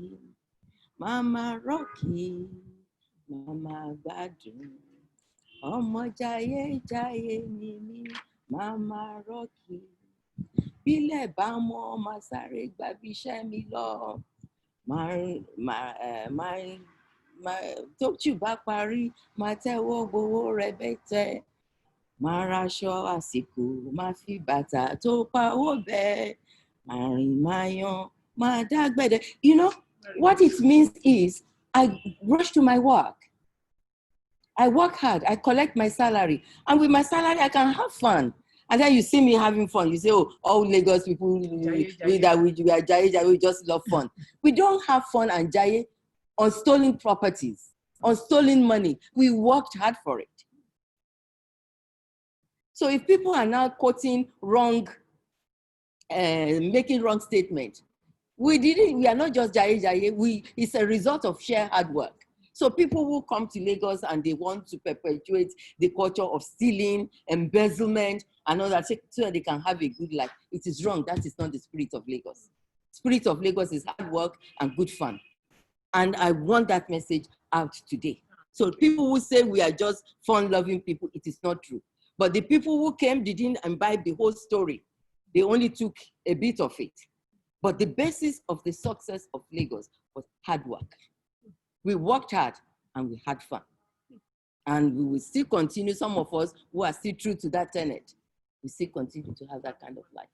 Mama Rocky, Mama gbádùn. Ọmọ jayé jayé ni mí, Mama Rocky. Bílẹ̀ bá mọ́, máa sáré gbàbí iṣẹ́ mi lọ. Tójú bá parí, máa tẹ́wọ́ gbowó rẹpẹtẹ. Máa raṣọ àsìkò, máa fi bàtà tó pawó bẹ́ẹ̀. Àrìn máa yan, máa dágbẹ́dẹ́. You know, what it means is, I rush to my work. I work hard, I collect my salary. And with my salary, I can have fun. And then you see me having fun. You say, oh, all Lagos people, we are jaye, we just love fun. We don't have fun and jaye on stolen properties, on stolen money. We worked hard for it. So if people are now quoting wrong, making wrong statements, we are not just jaye, it's a result of sheer hard work. So people who come to Lagos and they want to perpetuate the culture of stealing, embezzlement, and all that, so that they can have a good life. It is wrong. That is not the spirit of Lagos. Spirit of Lagos is hard work and good fun. And I want that message out today. So people who say we are just fun-loving people, it is not true. But the people who came didn't imbibe the whole story. They only took a bit of it. But the basis of the success of Lagos was hard work. We worked hard and we had fun. And we will still continue, some of us who are still true to that tenet, we still continue to have that kind of life.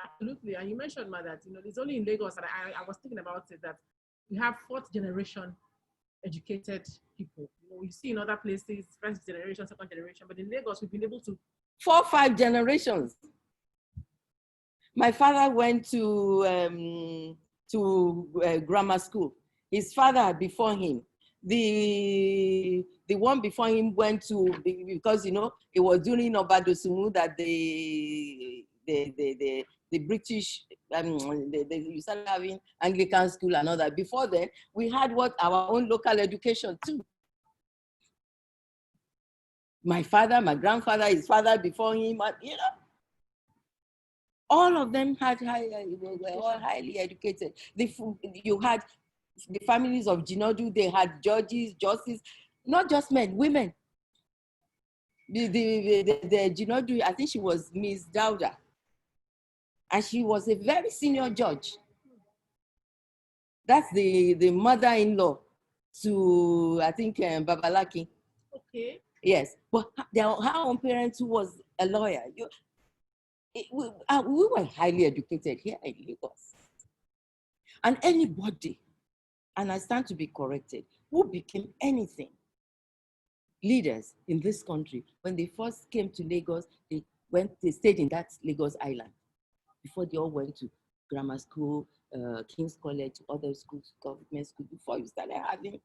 Absolutely. And you mentioned, Ma, that it's only in Lagos, and I was thinking about it, that we have fourth generation educated people. You see in other places, first generation, second generation, but in Lagos, we've been able to 4 or 5 generations. My father went to grammar school. His father before him. The one before him went to, because it was during Dosunmu that the British, you started having Anglican school and all that. Before then, we had our own local education too. My father, my grandfather, his father before him, all of them were all highly educated. You had the families of Jinodu, they had judges, justices, not just men, women. The Jinodu, I think she was Miss Dauda. And she was a very senior judge. That's the mother-in-law to, I think, Babalaki. Okay. Yes, but her own parents, who was a lawyer. We were highly educated here in Lagos. And anybody, and I stand to be corrected, who became anything, leaders in this country, when they first came to Lagos, they stayed in that Lagos Island before they all went to grammar school, King's College, other schools, government schools, before you started having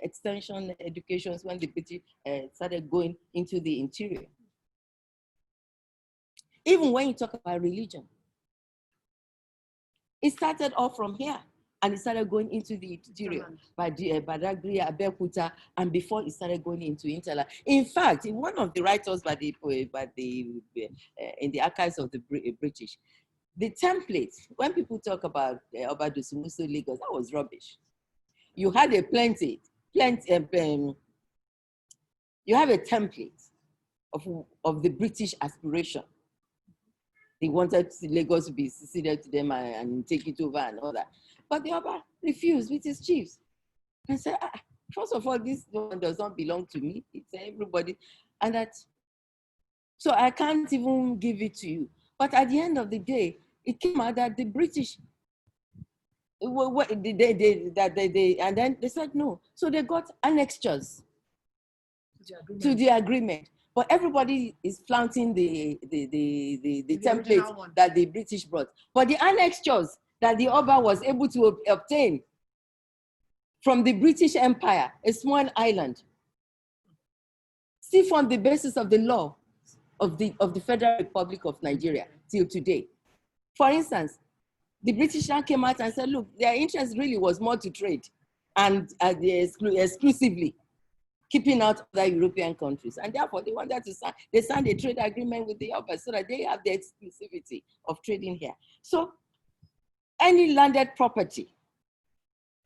extension educations when the British started going into the interior. Even when you talk about religion, it started off from here and it started going into the interior by Badagry, Abeokuta, and before it started going into Intala. In fact, in one of the writers in the archives of the British, the template, when people talk about Dosunmu Lagos, that was rubbish. You had you have a template of the British aspiration. They wanted Lagos to be ceded to them and take it over and all that. But the Oba refused with his chiefs and said, first of all, this one does not belong to me. It's everybody. And so I can't even give it to you. But at the end of the day, it came out that the British, and then they said no. So they got annexures to the agreement. But everybody is flaunting the template that the British brought. But the annexures that the Oba was able to obtain from the British Empire, a small island, still form the basis of the law of the Federal Republic of Nigeria till today. For instance, the British now came out and said, look, their interest really was more to trade and exclusively. keeping out other European countries. And therefore, they wanted to sign, they signed a trade agreement with the Oba so that they have the exclusivity of trading here. So any landed property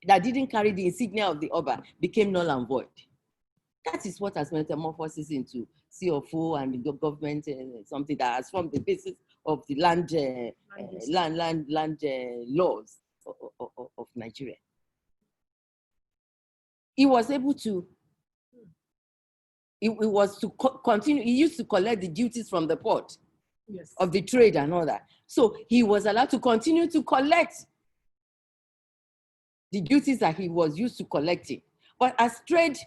that didn't carry the insignia of the Oba became null and void. That is what has metamorphosed into CFO and the government, something that has formed the basis of the land laws of Nigeria. He was able to, it was to continue, he used to collect the duties from the port, yes, of the trade and all that. So he was allowed to continue to collect the duties that he was used to collecting. But as trade,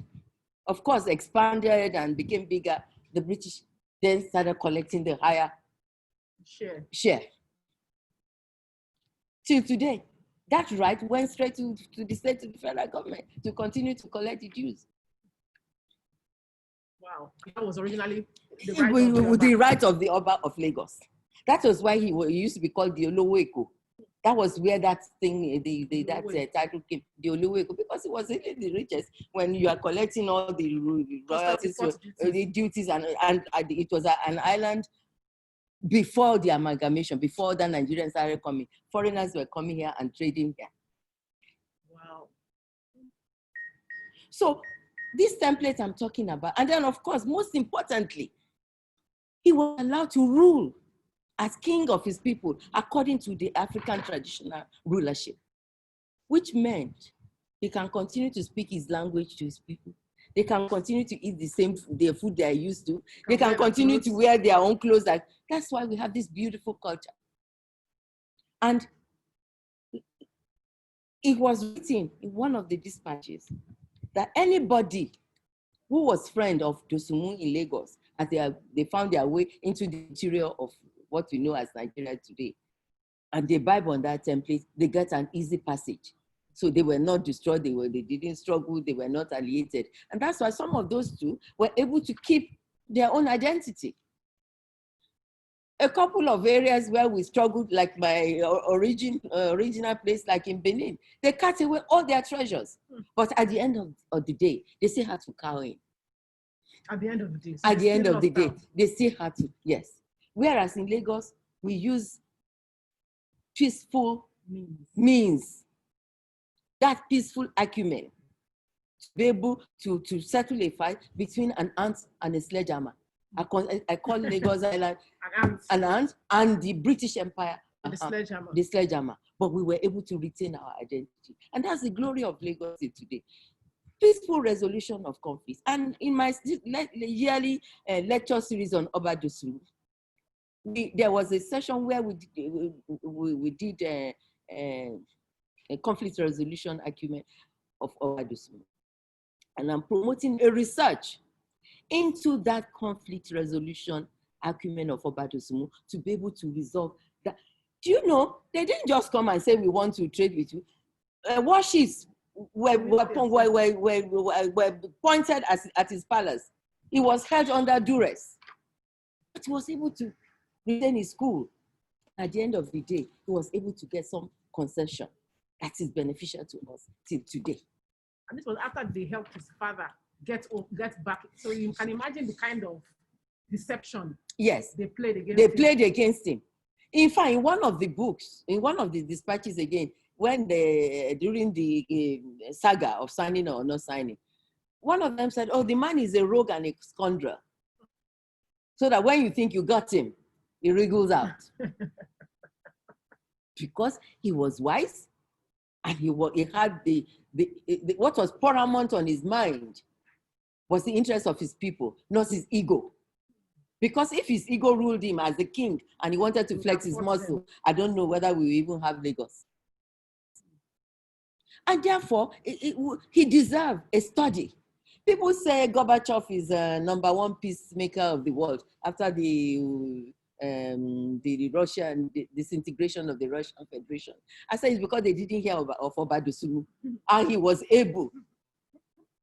of course, expanded and became bigger, the British then started collecting the higher share. Till today, that right went straight to the state, to the federal government to continue to collect the dues. Wow, that was originally the right of the Oba of Lagos. That was why he used to be called the Oloweko. That was where that thing, that title came, the Oloweko, because it was really the richest. When you are collecting all the royalties, the duties, and it was an island before the amalgamation, before the Nigerians started coming. Foreigners were coming here and trading here. Wow. So this template I'm talking about, and then of course, most importantly, he was allowed to rule as king of his people, according to the African traditional rulership, which meant he can continue to speak his language to his people. They can continue to eat their food they are used to. They can continue to wear their own clothes. That's why we have this beautiful culture. And it was written in one of the dispatches that anybody who was friend of Dosunmu in Lagos, as they found their way into the interior of what we know as Nigeria today, and they vibe on that template, they get an easy passage. So they were not destroyed, they didn't struggle, they were not alienated. And that's why some of those two were able to keep their own identity. A couple of areas where we struggled, like my original place, like in Benin, they cut away all their treasures. But at the end of the day, they still had to cow in. At the end of the day. At the end of the day, they still had to, yes. Whereas in Lagos, we use peaceful means, that peaceful acumen, to be able to settle a fight between an ant and a sledgehammer. I call Lagos Island an ant and the British Empire the sledgehammer. But we were able to retain our identity. And that's the glory of Lagos today. Peaceful resolution of conflicts. And in my yearly lecture series on Oba Dosunmu, there was a session where we did a conflict resolution acumen of Oba Dosunmu. And I'm promoting a research into that conflict resolution acumen of Oba Dosunmu to be able to resolve that. Do you know, they didn't just come and say, we want to trade with you. Warships were pointed at his palace. He was held under duress. But he was able to retain his cool. At the end of the day, he was able to get some concession that is beneficial to us till today. And this was after they helped his father get back. So you can imagine the kind of deception, yes, they played against him. They played against him. In fact, in one of the books, in one of the dispatches again, when during the saga of signing or not signing, one of them said, oh, the man is a rogue and a scoundrel. So that when you think you got him, he wriggles out. Because he was wise, and he had what was paramount on his mind was the interest of his people, not his ego. Because if his ego ruled him as the king and he wanted to flex his muscle, I don't know whether we will even have Lagos. And therefore, he deserved a study. People say Gorbachev is #1 peacemaker of the world after the Russian disintegration of the Russian Federation. I say it's because they didn't hear of Oba Dosunmu, and he was able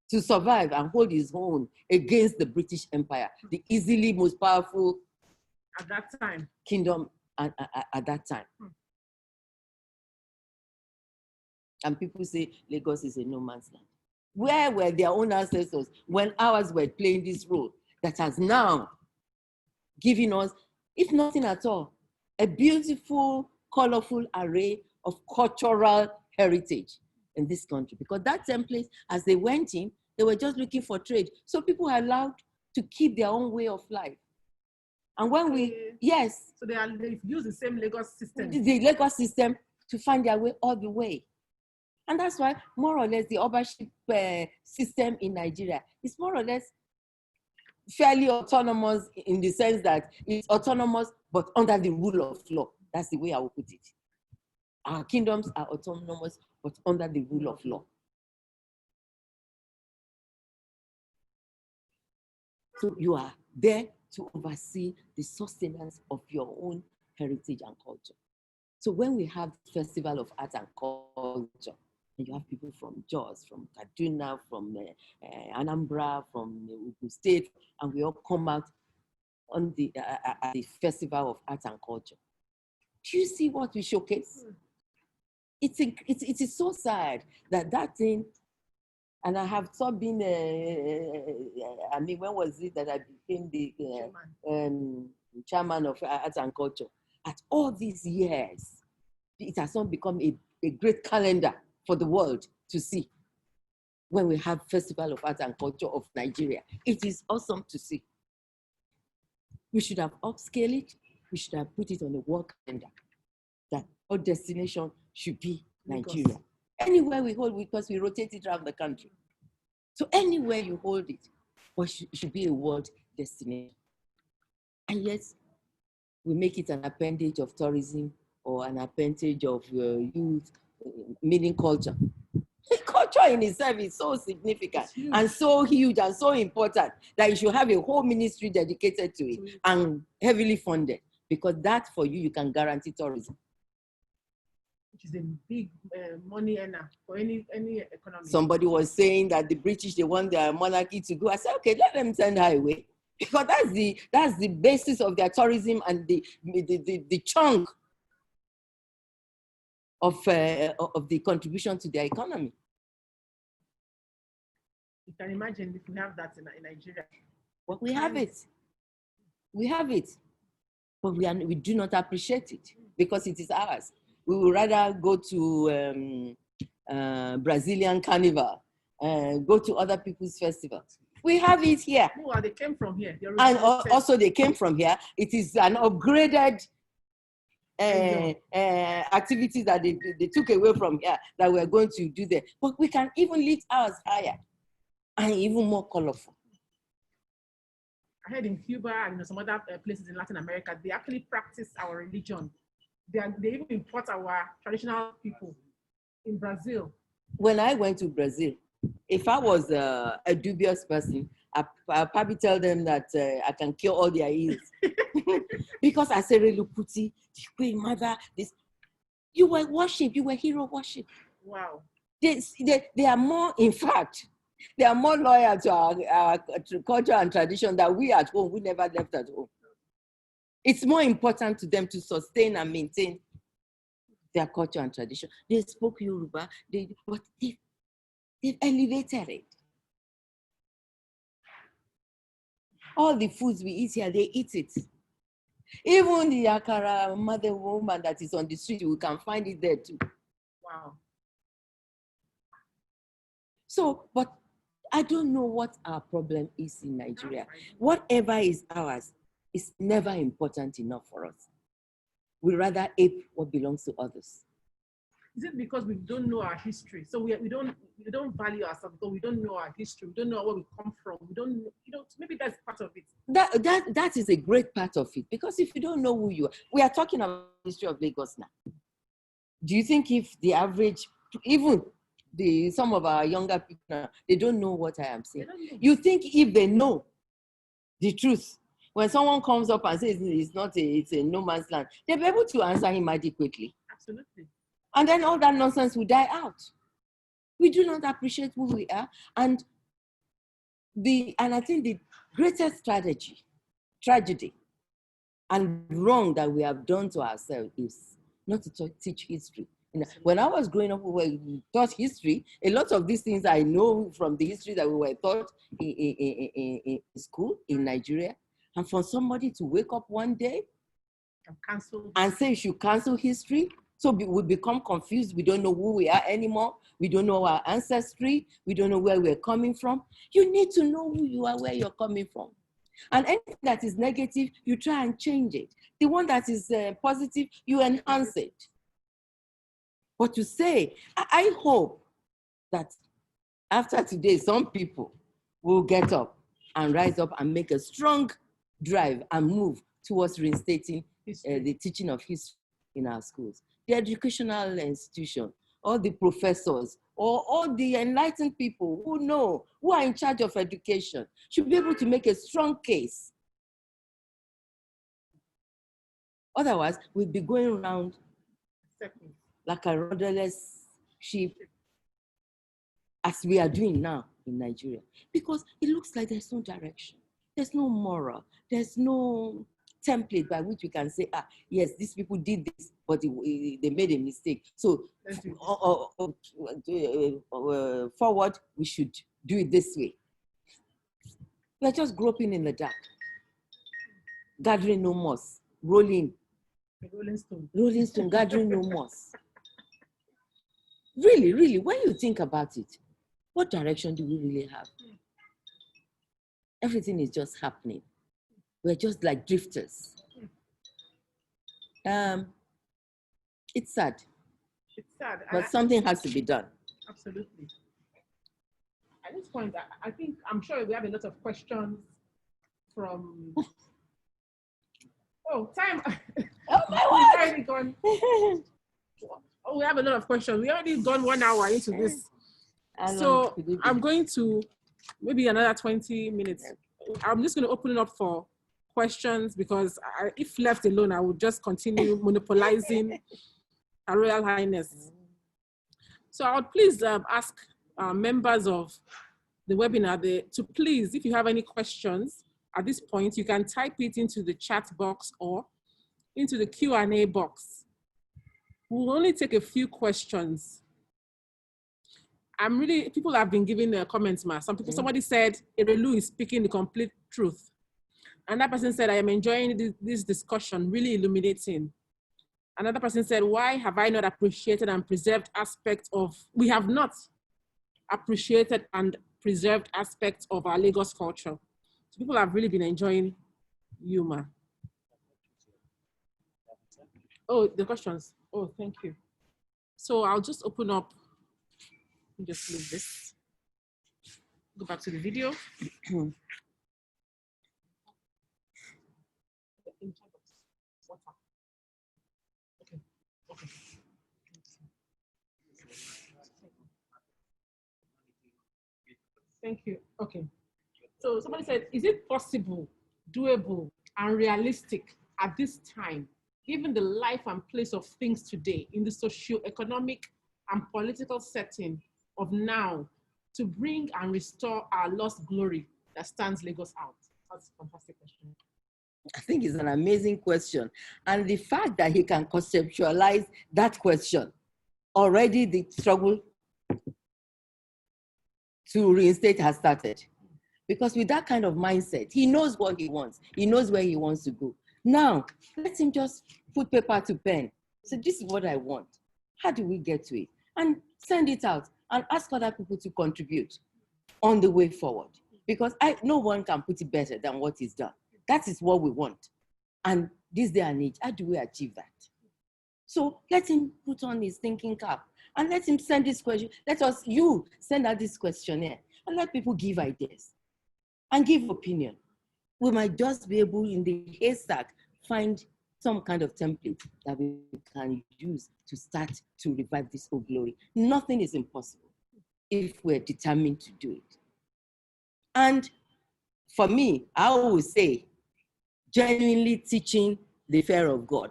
to survive and hold his own against the British Empire, the easily most powerful at that time kingdom at that time. And people say Lagos is a no man's land. Where were their own ancestors when ours were playing this role that has now given us, if nothing at all, a beautiful, colorful array of cultural heritage in this country? Because that template, as they went in, they were just looking for trade. So people are allowed to keep their own way of life. And when yes. So they use the same Lagos system. The Lagos system to find their way all the way. And that's why more or less the ownership system in Nigeria is more or less fairly autonomous in the sense that it's autonomous, but under the rule of law. That's the way I will put it. Our kingdoms are autonomous, but under the rule of law. So you are there to oversee the sustenance of your own heritage and culture. So when we have Festival of Art and Culture, and you have people from Jos, from Kaduna, from Anambra, from Ogun State, and we all come out on the Festival of Art and Culture. Do you see what we showcase? It is so sad that thing, and I have not been, I mean, when was it that I became the chairman of Arts and Culture? At all these years, it has not become a great calendar for the world to see when we have Festival of Art and Culture of Nigeria. It is awesome to see. We should have upscaled it. We should have put it on the world calendar that our destination should be Nigeria. Anywhere we hold, because we rotate it around the country. So anywhere you hold it, should be a world destination. And yes, we make it an appendage of tourism or an appendage of youth, meaning culture. Culture in itself is so significant and so huge and so important that you should have a whole ministry dedicated to it and heavily funded, because that for you can guarantee tourism. Which is a big money earner for any economy. Somebody was saying that the British, they want their monarchy to go. I said, okay, let them send her away, because that's the basis of their tourism and the chunk of the contribution to their economy. You can imagine if we have that in Nigeria. Well, we have it. We have it, but we do not appreciate it because it is ours. We would rather go to Brazilian carnival, go to other people's festivals. We have it here. Well, they came from here. And also they came from here. It is an upgraded activities that they took away from here that we're going to do there. But we can even lift ours higher and even more colorful. I heard in Cuba and some other places in Latin America, they actually practice our religion. They even import our traditional people. In Brazil. When I went to Brazil, if I was a dubious person, I'd probably tell them that I can cure all their ills. Because I said, Erelu Kuti, the Queen Mother, this. You were worship, you were hero worship. Wow. They are more, in fact, they are more loyal to our culture and tradition than we at home. We never left at home. It's more important to them to sustain and maintain their culture and tradition. They spoke Yoruba, but they've elevated it. All the foods we eat here, they eat it. Even the akara mother woman that is on the street, we can find it there too. Wow. So, but I don't know what our problem is in Nigeria. Whatever is ours is never important enough for us. We rather ape what belongs to others. Is it because we don't know our history? So we don't value ourselves because we don't know our history. We don't know where we come from. We don't, maybe that's part of it. That is a great part of it, because if you don't know who you are, we are talking about the history of Lagos now. Do you think if the average, even some of our younger people now, they don't know what I am saying? You think if they know the truth, when someone comes up and says it's a no man's land, they'll be able to answer him adequately. Absolutely. And then all that nonsense will die out. We do not appreciate who we are. And I think the greatest tragedy and wrong that we have done to ourselves is not to teach history When I was growing up, we were taught history. A lot of these things I know from the history that we were taught in school in Nigeria. And for somebody to wake up one day and say you should cancel history, so we become confused. We don't know who we are anymore. We don't know our ancestry. We don't know where we're coming from. You need to know who you are, where you're coming from. And anything that is negative, you try and change it. The one that is positive, you enhance it. But to say, I hope that after today, some people will get up and rise up and make a strong drive and move towards reinstating the teaching of history in our schools. The educational institution, all the professors, or all the enlightened people who know, who are in charge of education, should be able to make a strong case. Otherwise, we'll be going around like a rudderless ship, as we are doing now in Nigeria, because it looks like there's no direction, there's no moral, there's no template by which we can say, yes, these people did this, but they made a mistake. So forward, we should do it this way. We're just groping in the dark, gathering no moss, rolling stone, gathering no moss. Really, really, when you think about it, what direction do we really have? Everything is just happening. We're just like drifters. It's sad. It's sad. But something has to be done. Absolutely. At this point, I'm sure we have a lot of questions from. Oh, time. Oh my We've already gone. Oh, we have a lot of questions. We already gone 1 hour into this. So I'm going to maybe another 20 minutes. I'm just going to open it up for questions, because if left alone, I would just continue monopolizing Her Royal Highness. So I would please ask members of the webinar to please, if you have any questions at this point, you can type it into the chat box or into the Q&A box. We'll only take a few questions. People have been giving their comments, ma. Somebody said, Erelu is speaking the complete truth. And that person said, I am enjoying this discussion, really illuminating. Another person said, why have I not appreciated and preserved aspects of, we have not appreciated and preserved aspects of our Lagos culture. So people have really been enjoying you, ma. Oh, the questions. Oh, thank you. So I'll just open up. Let me just leave this. Go back to the video. Okay. Thank you. Okay. So somebody said, is it possible, doable, and realistic at this time, given the life and place of things today in the socio-economic and political setting of now, to bring and restore our lost glory that stands Lagos out? That's a fantastic question. I think it's an amazing question. And the fact that he can conceptualize that question, already the struggle to reinstate has started. Because with that kind of mindset, he knows what he wants. He knows where he wants to go. Now, let him just put paper to pen. So this is what I want. How do we get to it? And send it out and ask other people to contribute on the way forward. Because no one can put it better than what is done. That is what we want. And this day and age, how do we achieve that? So let him put on his thinking cap and let him send this question. You send out this questionnaire and let people give ideas and give opinion. We might just be able, in the haystack, find some kind of template that we can use to start to revive this old glory. Nothing is impossible if we're determined to do it. And for me, I always say, genuinely teaching the fear of God.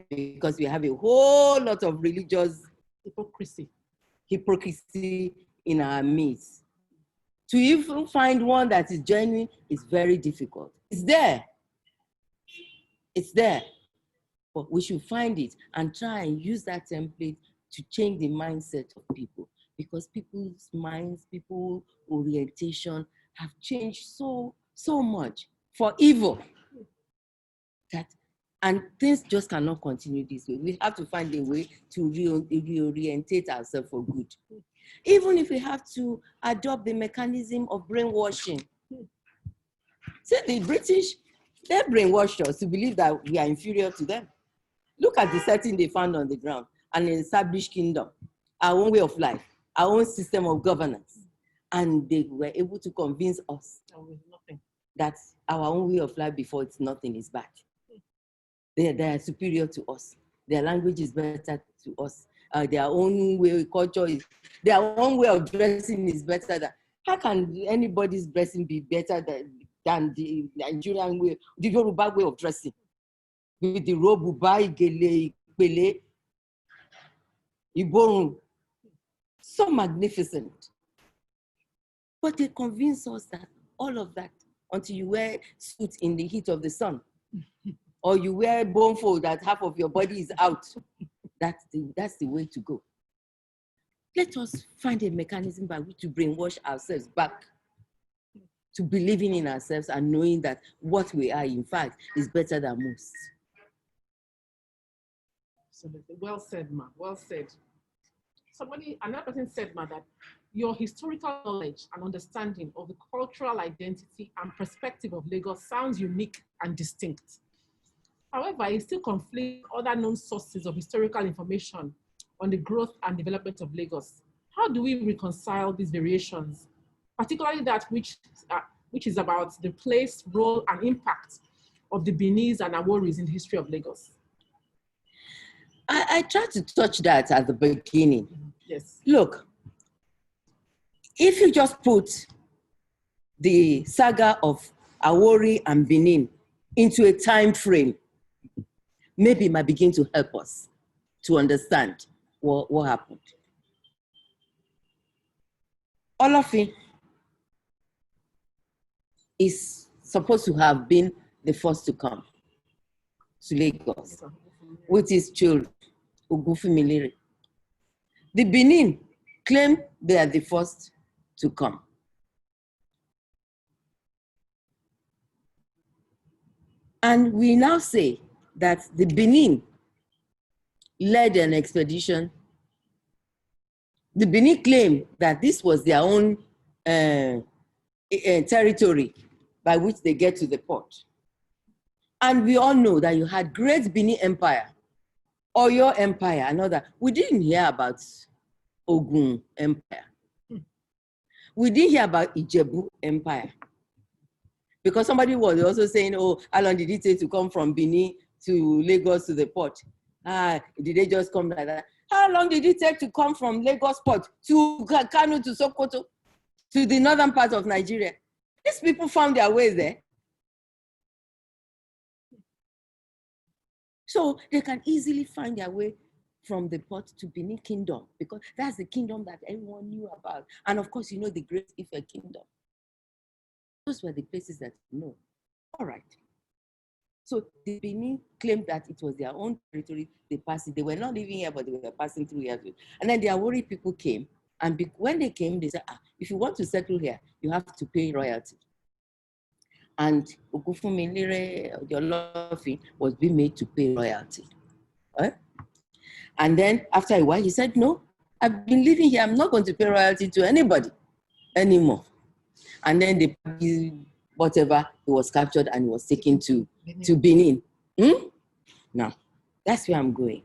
Because we have a whole lot of religious hypocrisy in our midst. To even find one that is genuine is very difficult. It's there. It's there. But we should find it and try and use that template to change the mindset of people, because people's minds, people's orientation have changed so much for evil that, and things just cannot continue this way. We have to find a way to reorientate ourselves for good. Even if we have to adopt the mechanism of brainwashing. See, the British, they brainwashed us to believe that we are inferior to them. Look at the setting they found on the ground, an established kingdom, our own way of life, our own system of governance. And they were able to convince us that our own way of life before it's nothing is bad. They are superior to us. Their language is better to us. Their own way of culture is, their own way of dressing is better than. How can anybody's dressing be better than the Nigerian way, the Yoruba way of dressing? With the robe, igele, ipele, iborun, so magnificent. But they convince us that all of that, until you wear suits in the heat of the sun, or you wear bone fold that half of your body is out, that's the way to go. Let us find a mechanism by which to brainwash ourselves back to believing in ourselves and knowing that what we are, in fact, is better than most. Absolutely. Well said, Ma. Well said. Another person said, Ma, that your historical knowledge and understanding of the cultural identity and perspective of Lagos sounds unique and distinct. However, it still conflicts with other known sources of historical information on the growth and development of Lagos. How do we reconcile these variations, particularly that which is about the place, role, and impact of the Benis and Aworis in the history of Lagos? I tried to touch that at the beginning. Yes. Look, if you just put the saga of Awori and Benin into a time frame, maybe it might begin to help us to understand what happened. Olofin is supposed to have been the first to come to Lagos with his children, Ogufimilere. The Benin claim they are the first to come. And we now say that the Benin led an expedition. The Benin claim that this was their own territory by which they get to the port. And we all know that you had great Benin Empire, Oyo Empire, and all that. We didn't hear about Ogun Empire. We didn't hear about Ijebu Empire. Because somebody was also saying, oh, how long did it take to come from Benin to Lagos to the port? Did they just come like that? How long did it take to come from Lagos port to Kano to Sokoto, to the northern part of Nigeria? These people found their way there. So they can easily find their way from the port to Benin Kingdom, because that's the kingdom that everyone knew about. And of course, you know the Great Ife Kingdom. Those were the places that you know. All right. So the Benin claimed that it was their own territory. They passed it. They were not living here, but they were passing through here. And then the Awori people came. And when they came, they said, if you want to settle here, you have to pay royalty. And Ogufumilere Olofin was being made to pay royalty. Right? And then after a while, he said, no, I've been living here. I'm not going to pay royalty to anybody anymore. And then whatever, he was captured and he was taken to Benin. Now, that's where I'm going.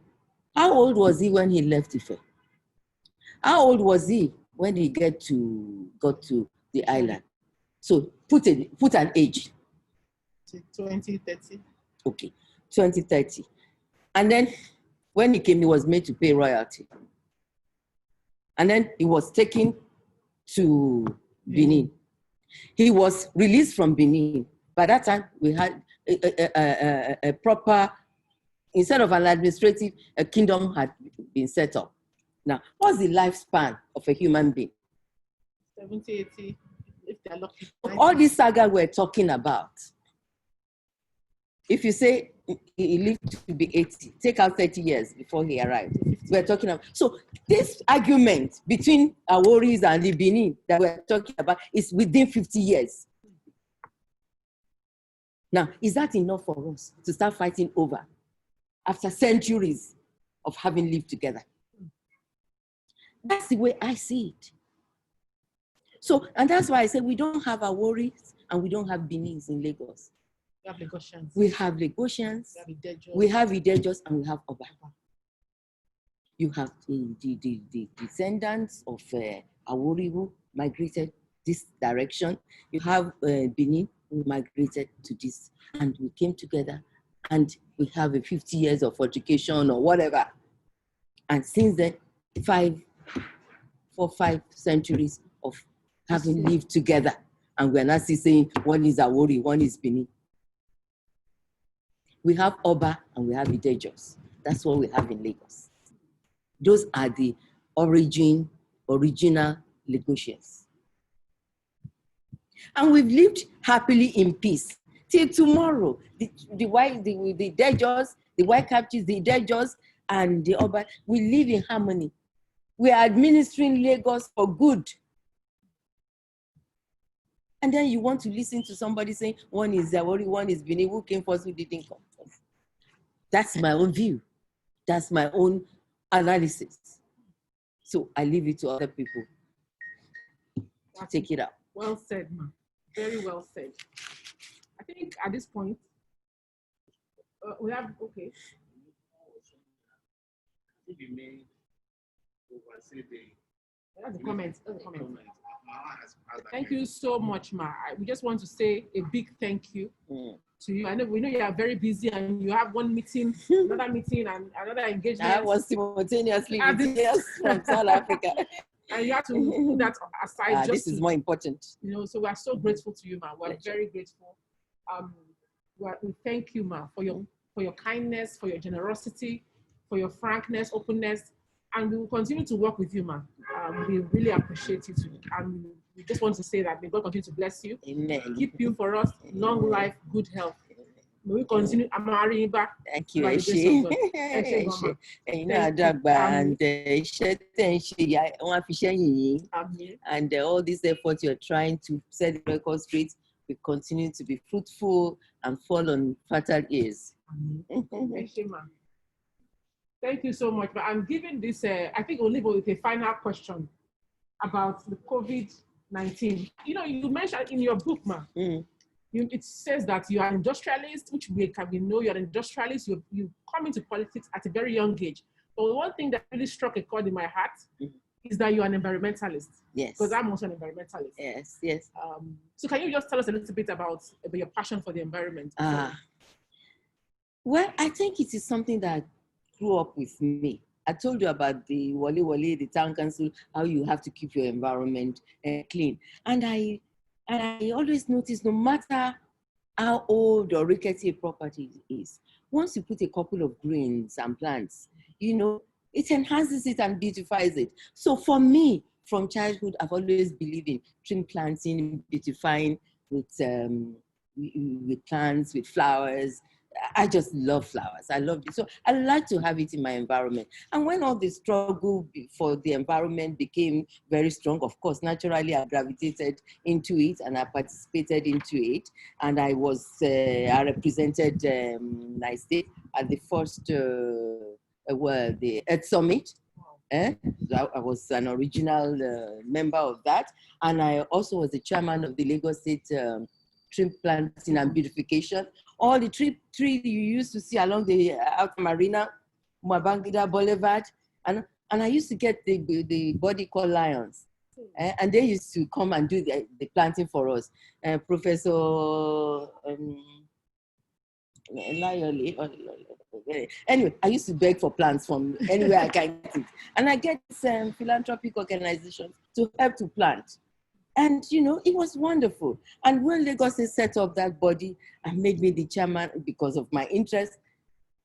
How old was he when he left Ife? How old was he when he got to the island? So put an age. 2030. Okay, 2030. And then when he came, he was made to pay royalty. And then he was taken to Benin. He was released from Benin. By that time, we had a proper, instead of an administrative, a kingdom had been set up. Now, what's the lifespan of a human being? 70, 80, if they're lucky. All this saga we're talking about, if you say he lived to be 80. Take out 30 years before he arrived. We're talking about. So this argument between Aworis and the Benin that we're talking about is within 50 years. Now, is that enough for us to start fighting over after centuries of having lived together? That's the way I see it. So, and that's why I say we don't have Aworis and we don't have Benins in Lagos. We have Lagosians. We have Lagosians, We have Idejos, and we have Oba. You have the descendants of Awori who migrated this direction. You have Benin who migrated to this, and we came together, and we have a 50 years of education or whatever. And since then, 5 centuries of having lived together, and we're not saying one is Awori, one is Benin. We have Oba and we have Idejos. That's what we have in Lagos. Those are the original Lagosians. And we've lived happily in peace till tomorrow. The Idejos, the white captives, the Idejos, and the Oba, we live in harmony. We are administering Lagos for good. And then you want to listen to somebody saying, one is Zawori, one is Benin, who came first, who didn't come first. That's my own view. That's my own analysis. So I leave it to other people to take it up. Well said, ma. Very well said. I think at this point, we have, okay. That's the comment. Thank you so much, ma. We just want to say a big thank you to you. I know we know you are very busy and you have one meeting, another meeting, and another engagement. I was simultaneously from South Africa. And you have to put that aside. This is more important. You know, so we are so grateful to you, ma. We're very grateful. We thank you, ma, for your kindness, for your generosity, for your frankness, openness, and we will continue to work with you, ma. We really appreciate it, and we just want to say that may God continue to bless you. Amen. Keep you for us, long life, good health. May we continue. Thank you, Eshe. You know, and all these efforts you're trying to set the record straight will continue to be fruitful and fall on fertile ears. Thank you so much. But I'm giving this, I think we'll leave with a final question about the COVID-19. You know, you mentioned in your book, ma, it says that you are an industrialist, which we know you're an industrialist. You come into politics at a very young age. But one thing that really struck a chord in my heart is that you're an environmentalist. Yes. Because I'm also an environmentalist. Yes, yes. So can you just tell us a little bit about your passion for the environment? Well, I think it is something that grew up with me. I told you about the Wale, the town council, how you have to keep your environment clean. And I always notice, no matter how old or rickety a property is, once you put a couple of greens and plants, you know, it enhances it and beautifies it. So for me, from childhood, I've always believed in tree planting, beautifying with plants, with flowers. I just love flowers. I love it. So I like to have it in my environment. And when all the struggle for the environment became very strong, of course, naturally I gravitated into it and I participated into it. And I I represented my state at the first, the Earth Summit. I was an original member of that. And I also was the chairman of the Lagos State tree planting and beautification. All the tree you used to see along the Outer Marina, Mwabangida Boulevard, and I used to get the body called lions, and they used to come and do the planting for us. Professor anyway, I used to beg for plants from anywhere I can get it, and I get philanthropic organizations to help to plant. And, you know, it was wonderful. And when Lagos set up that body and made me the chairman because of my interest,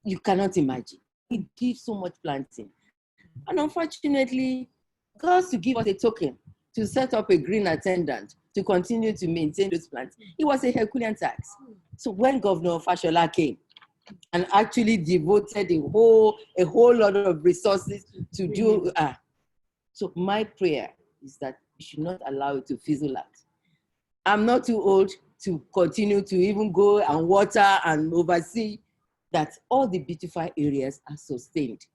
you cannot imagine. It did so much planting. And unfortunately, God to give us a token to set up a green attendant to continue to maintain those plants. It was a Herculean task. So when Governor Fashola came, and actually devoted a whole lot of resources to do. So my prayer is that we should not allow it to fizzle out. I'm not too old to continue to even go and water and oversee that all the beautified areas are sustained.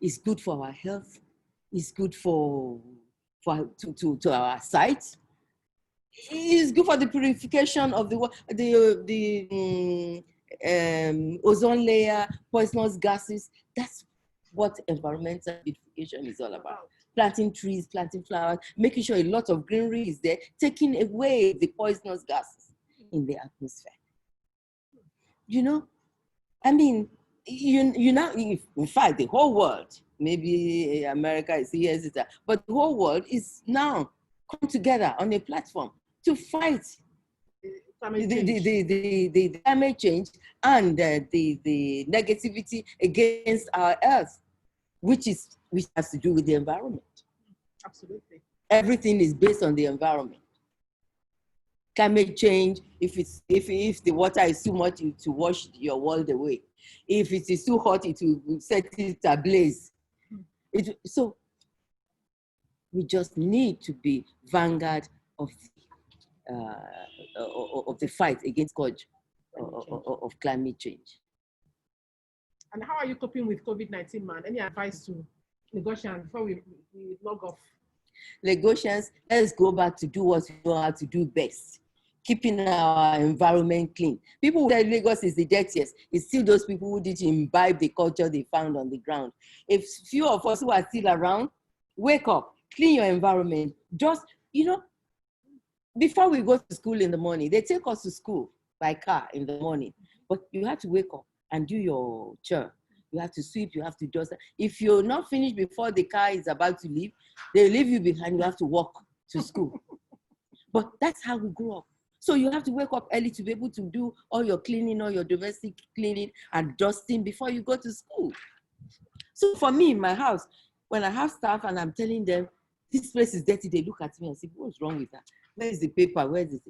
It's good for our health. It's good to our sight. It's good for the purification of the ozone layer, poisonous gases. That's what environmental beautification is all about. Planting trees, planting flowers, making sure a lot of greenery is there, taking away the poisonous gases in the atmosphere. You know, I mean, you know, in fact, the whole world, maybe America is here, but the whole world is now come together on a platform to fight the climate change and the negativity against our earth, which has to do with the environment. Absolutely. Everything is based on the environment. Climate change, if the water is too much, it will wash your world away. If it is too hot, it will set it ablaze. So we just need to be vanguard of the fight against scourge of climate change. And how are you coping with COVID-19, man? Any advice to Lagosians before we log off? Lagosians, let's go back to do what we know how to do best. Keeping our environment clean. People who say Lagos is the dirtiest, it's still those people who didn't imbibe the culture they found on the ground. If few of us who are still around, wake up, clean your environment. Just, you know, before we go to school in the morning, they take us to school by car in the morning, but you have to wake up and do your chore. You have to sweep, you have to dust. If you're not finished before the car is about to leave, they leave you behind, you have to walk to school. But that's how we grew up. So you have to wake up early to be able to do all your cleaning, all your domestic cleaning and dusting before you go to school. So for me, in my house, when I have staff and I'm telling them, this place is dirty, they look at me and say, what's wrong with that? Where is the paper? Where is it?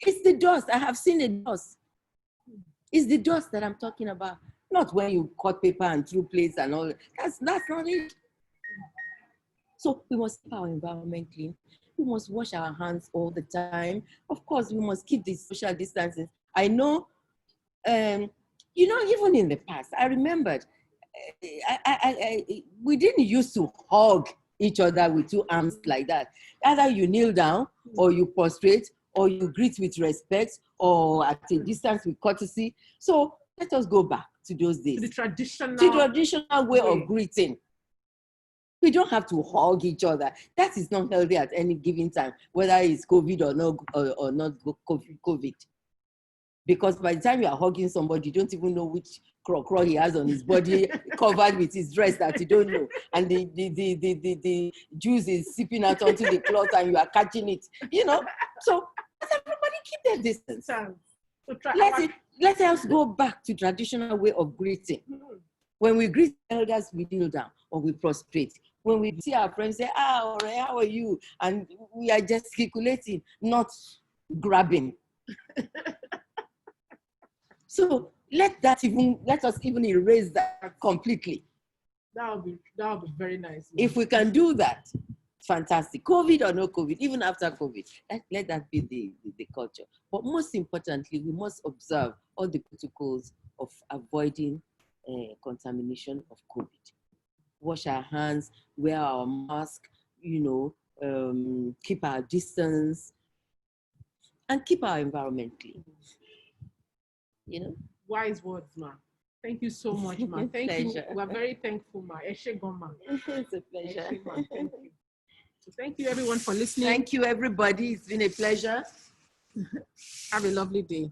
It's the dust. I have seen the dust. It's the dust that I'm talking about. Not when you cut paper and threw plates and all. That's not it. So we must keep our environment clean. We must wash our hands all the time. Of course, we must keep the social distancing. I know, you know, even in the past, I remembered, we didn't used to hug each other with two arms like that. Either you kneel down, or you prostrate, or you greet with respect, or at a distance with courtesy. So let us go back to those days. To the traditional way of greeting. We don't have to hug each other. That is not healthy at any given time, whether it's COVID or not COVID. Because by the time you are hugging somebody, you don't even know which crow he has on his body, covered with his dress that you don't know. And the juice is seeping out onto the cloth and you are catching it. You know? So let everybody keep their distance. So let us go back to traditional way of greeting. When we greet elders, we kneel down or we prostrate. When we see our friends, say, all right, how are you? And we are gesticulating, not grabbing. So let us even erase that completely. That would be very nice. If we can do that, fantastic. COVID or no COVID, even after COVID, let that be the culture. But most importantly, we must observe all the protocols of avoiding contamination of COVID. Wash our hands, wear our mask, you know, keep our distance, and keep our environment clean. You know? Wise words, ma. Thank you so much, ma. Thank you. We're very thankful, ma. It's a pleasure. Thank you. So thank you, everyone, for listening. Thank you, everybody. It's been a pleasure. Have a lovely day.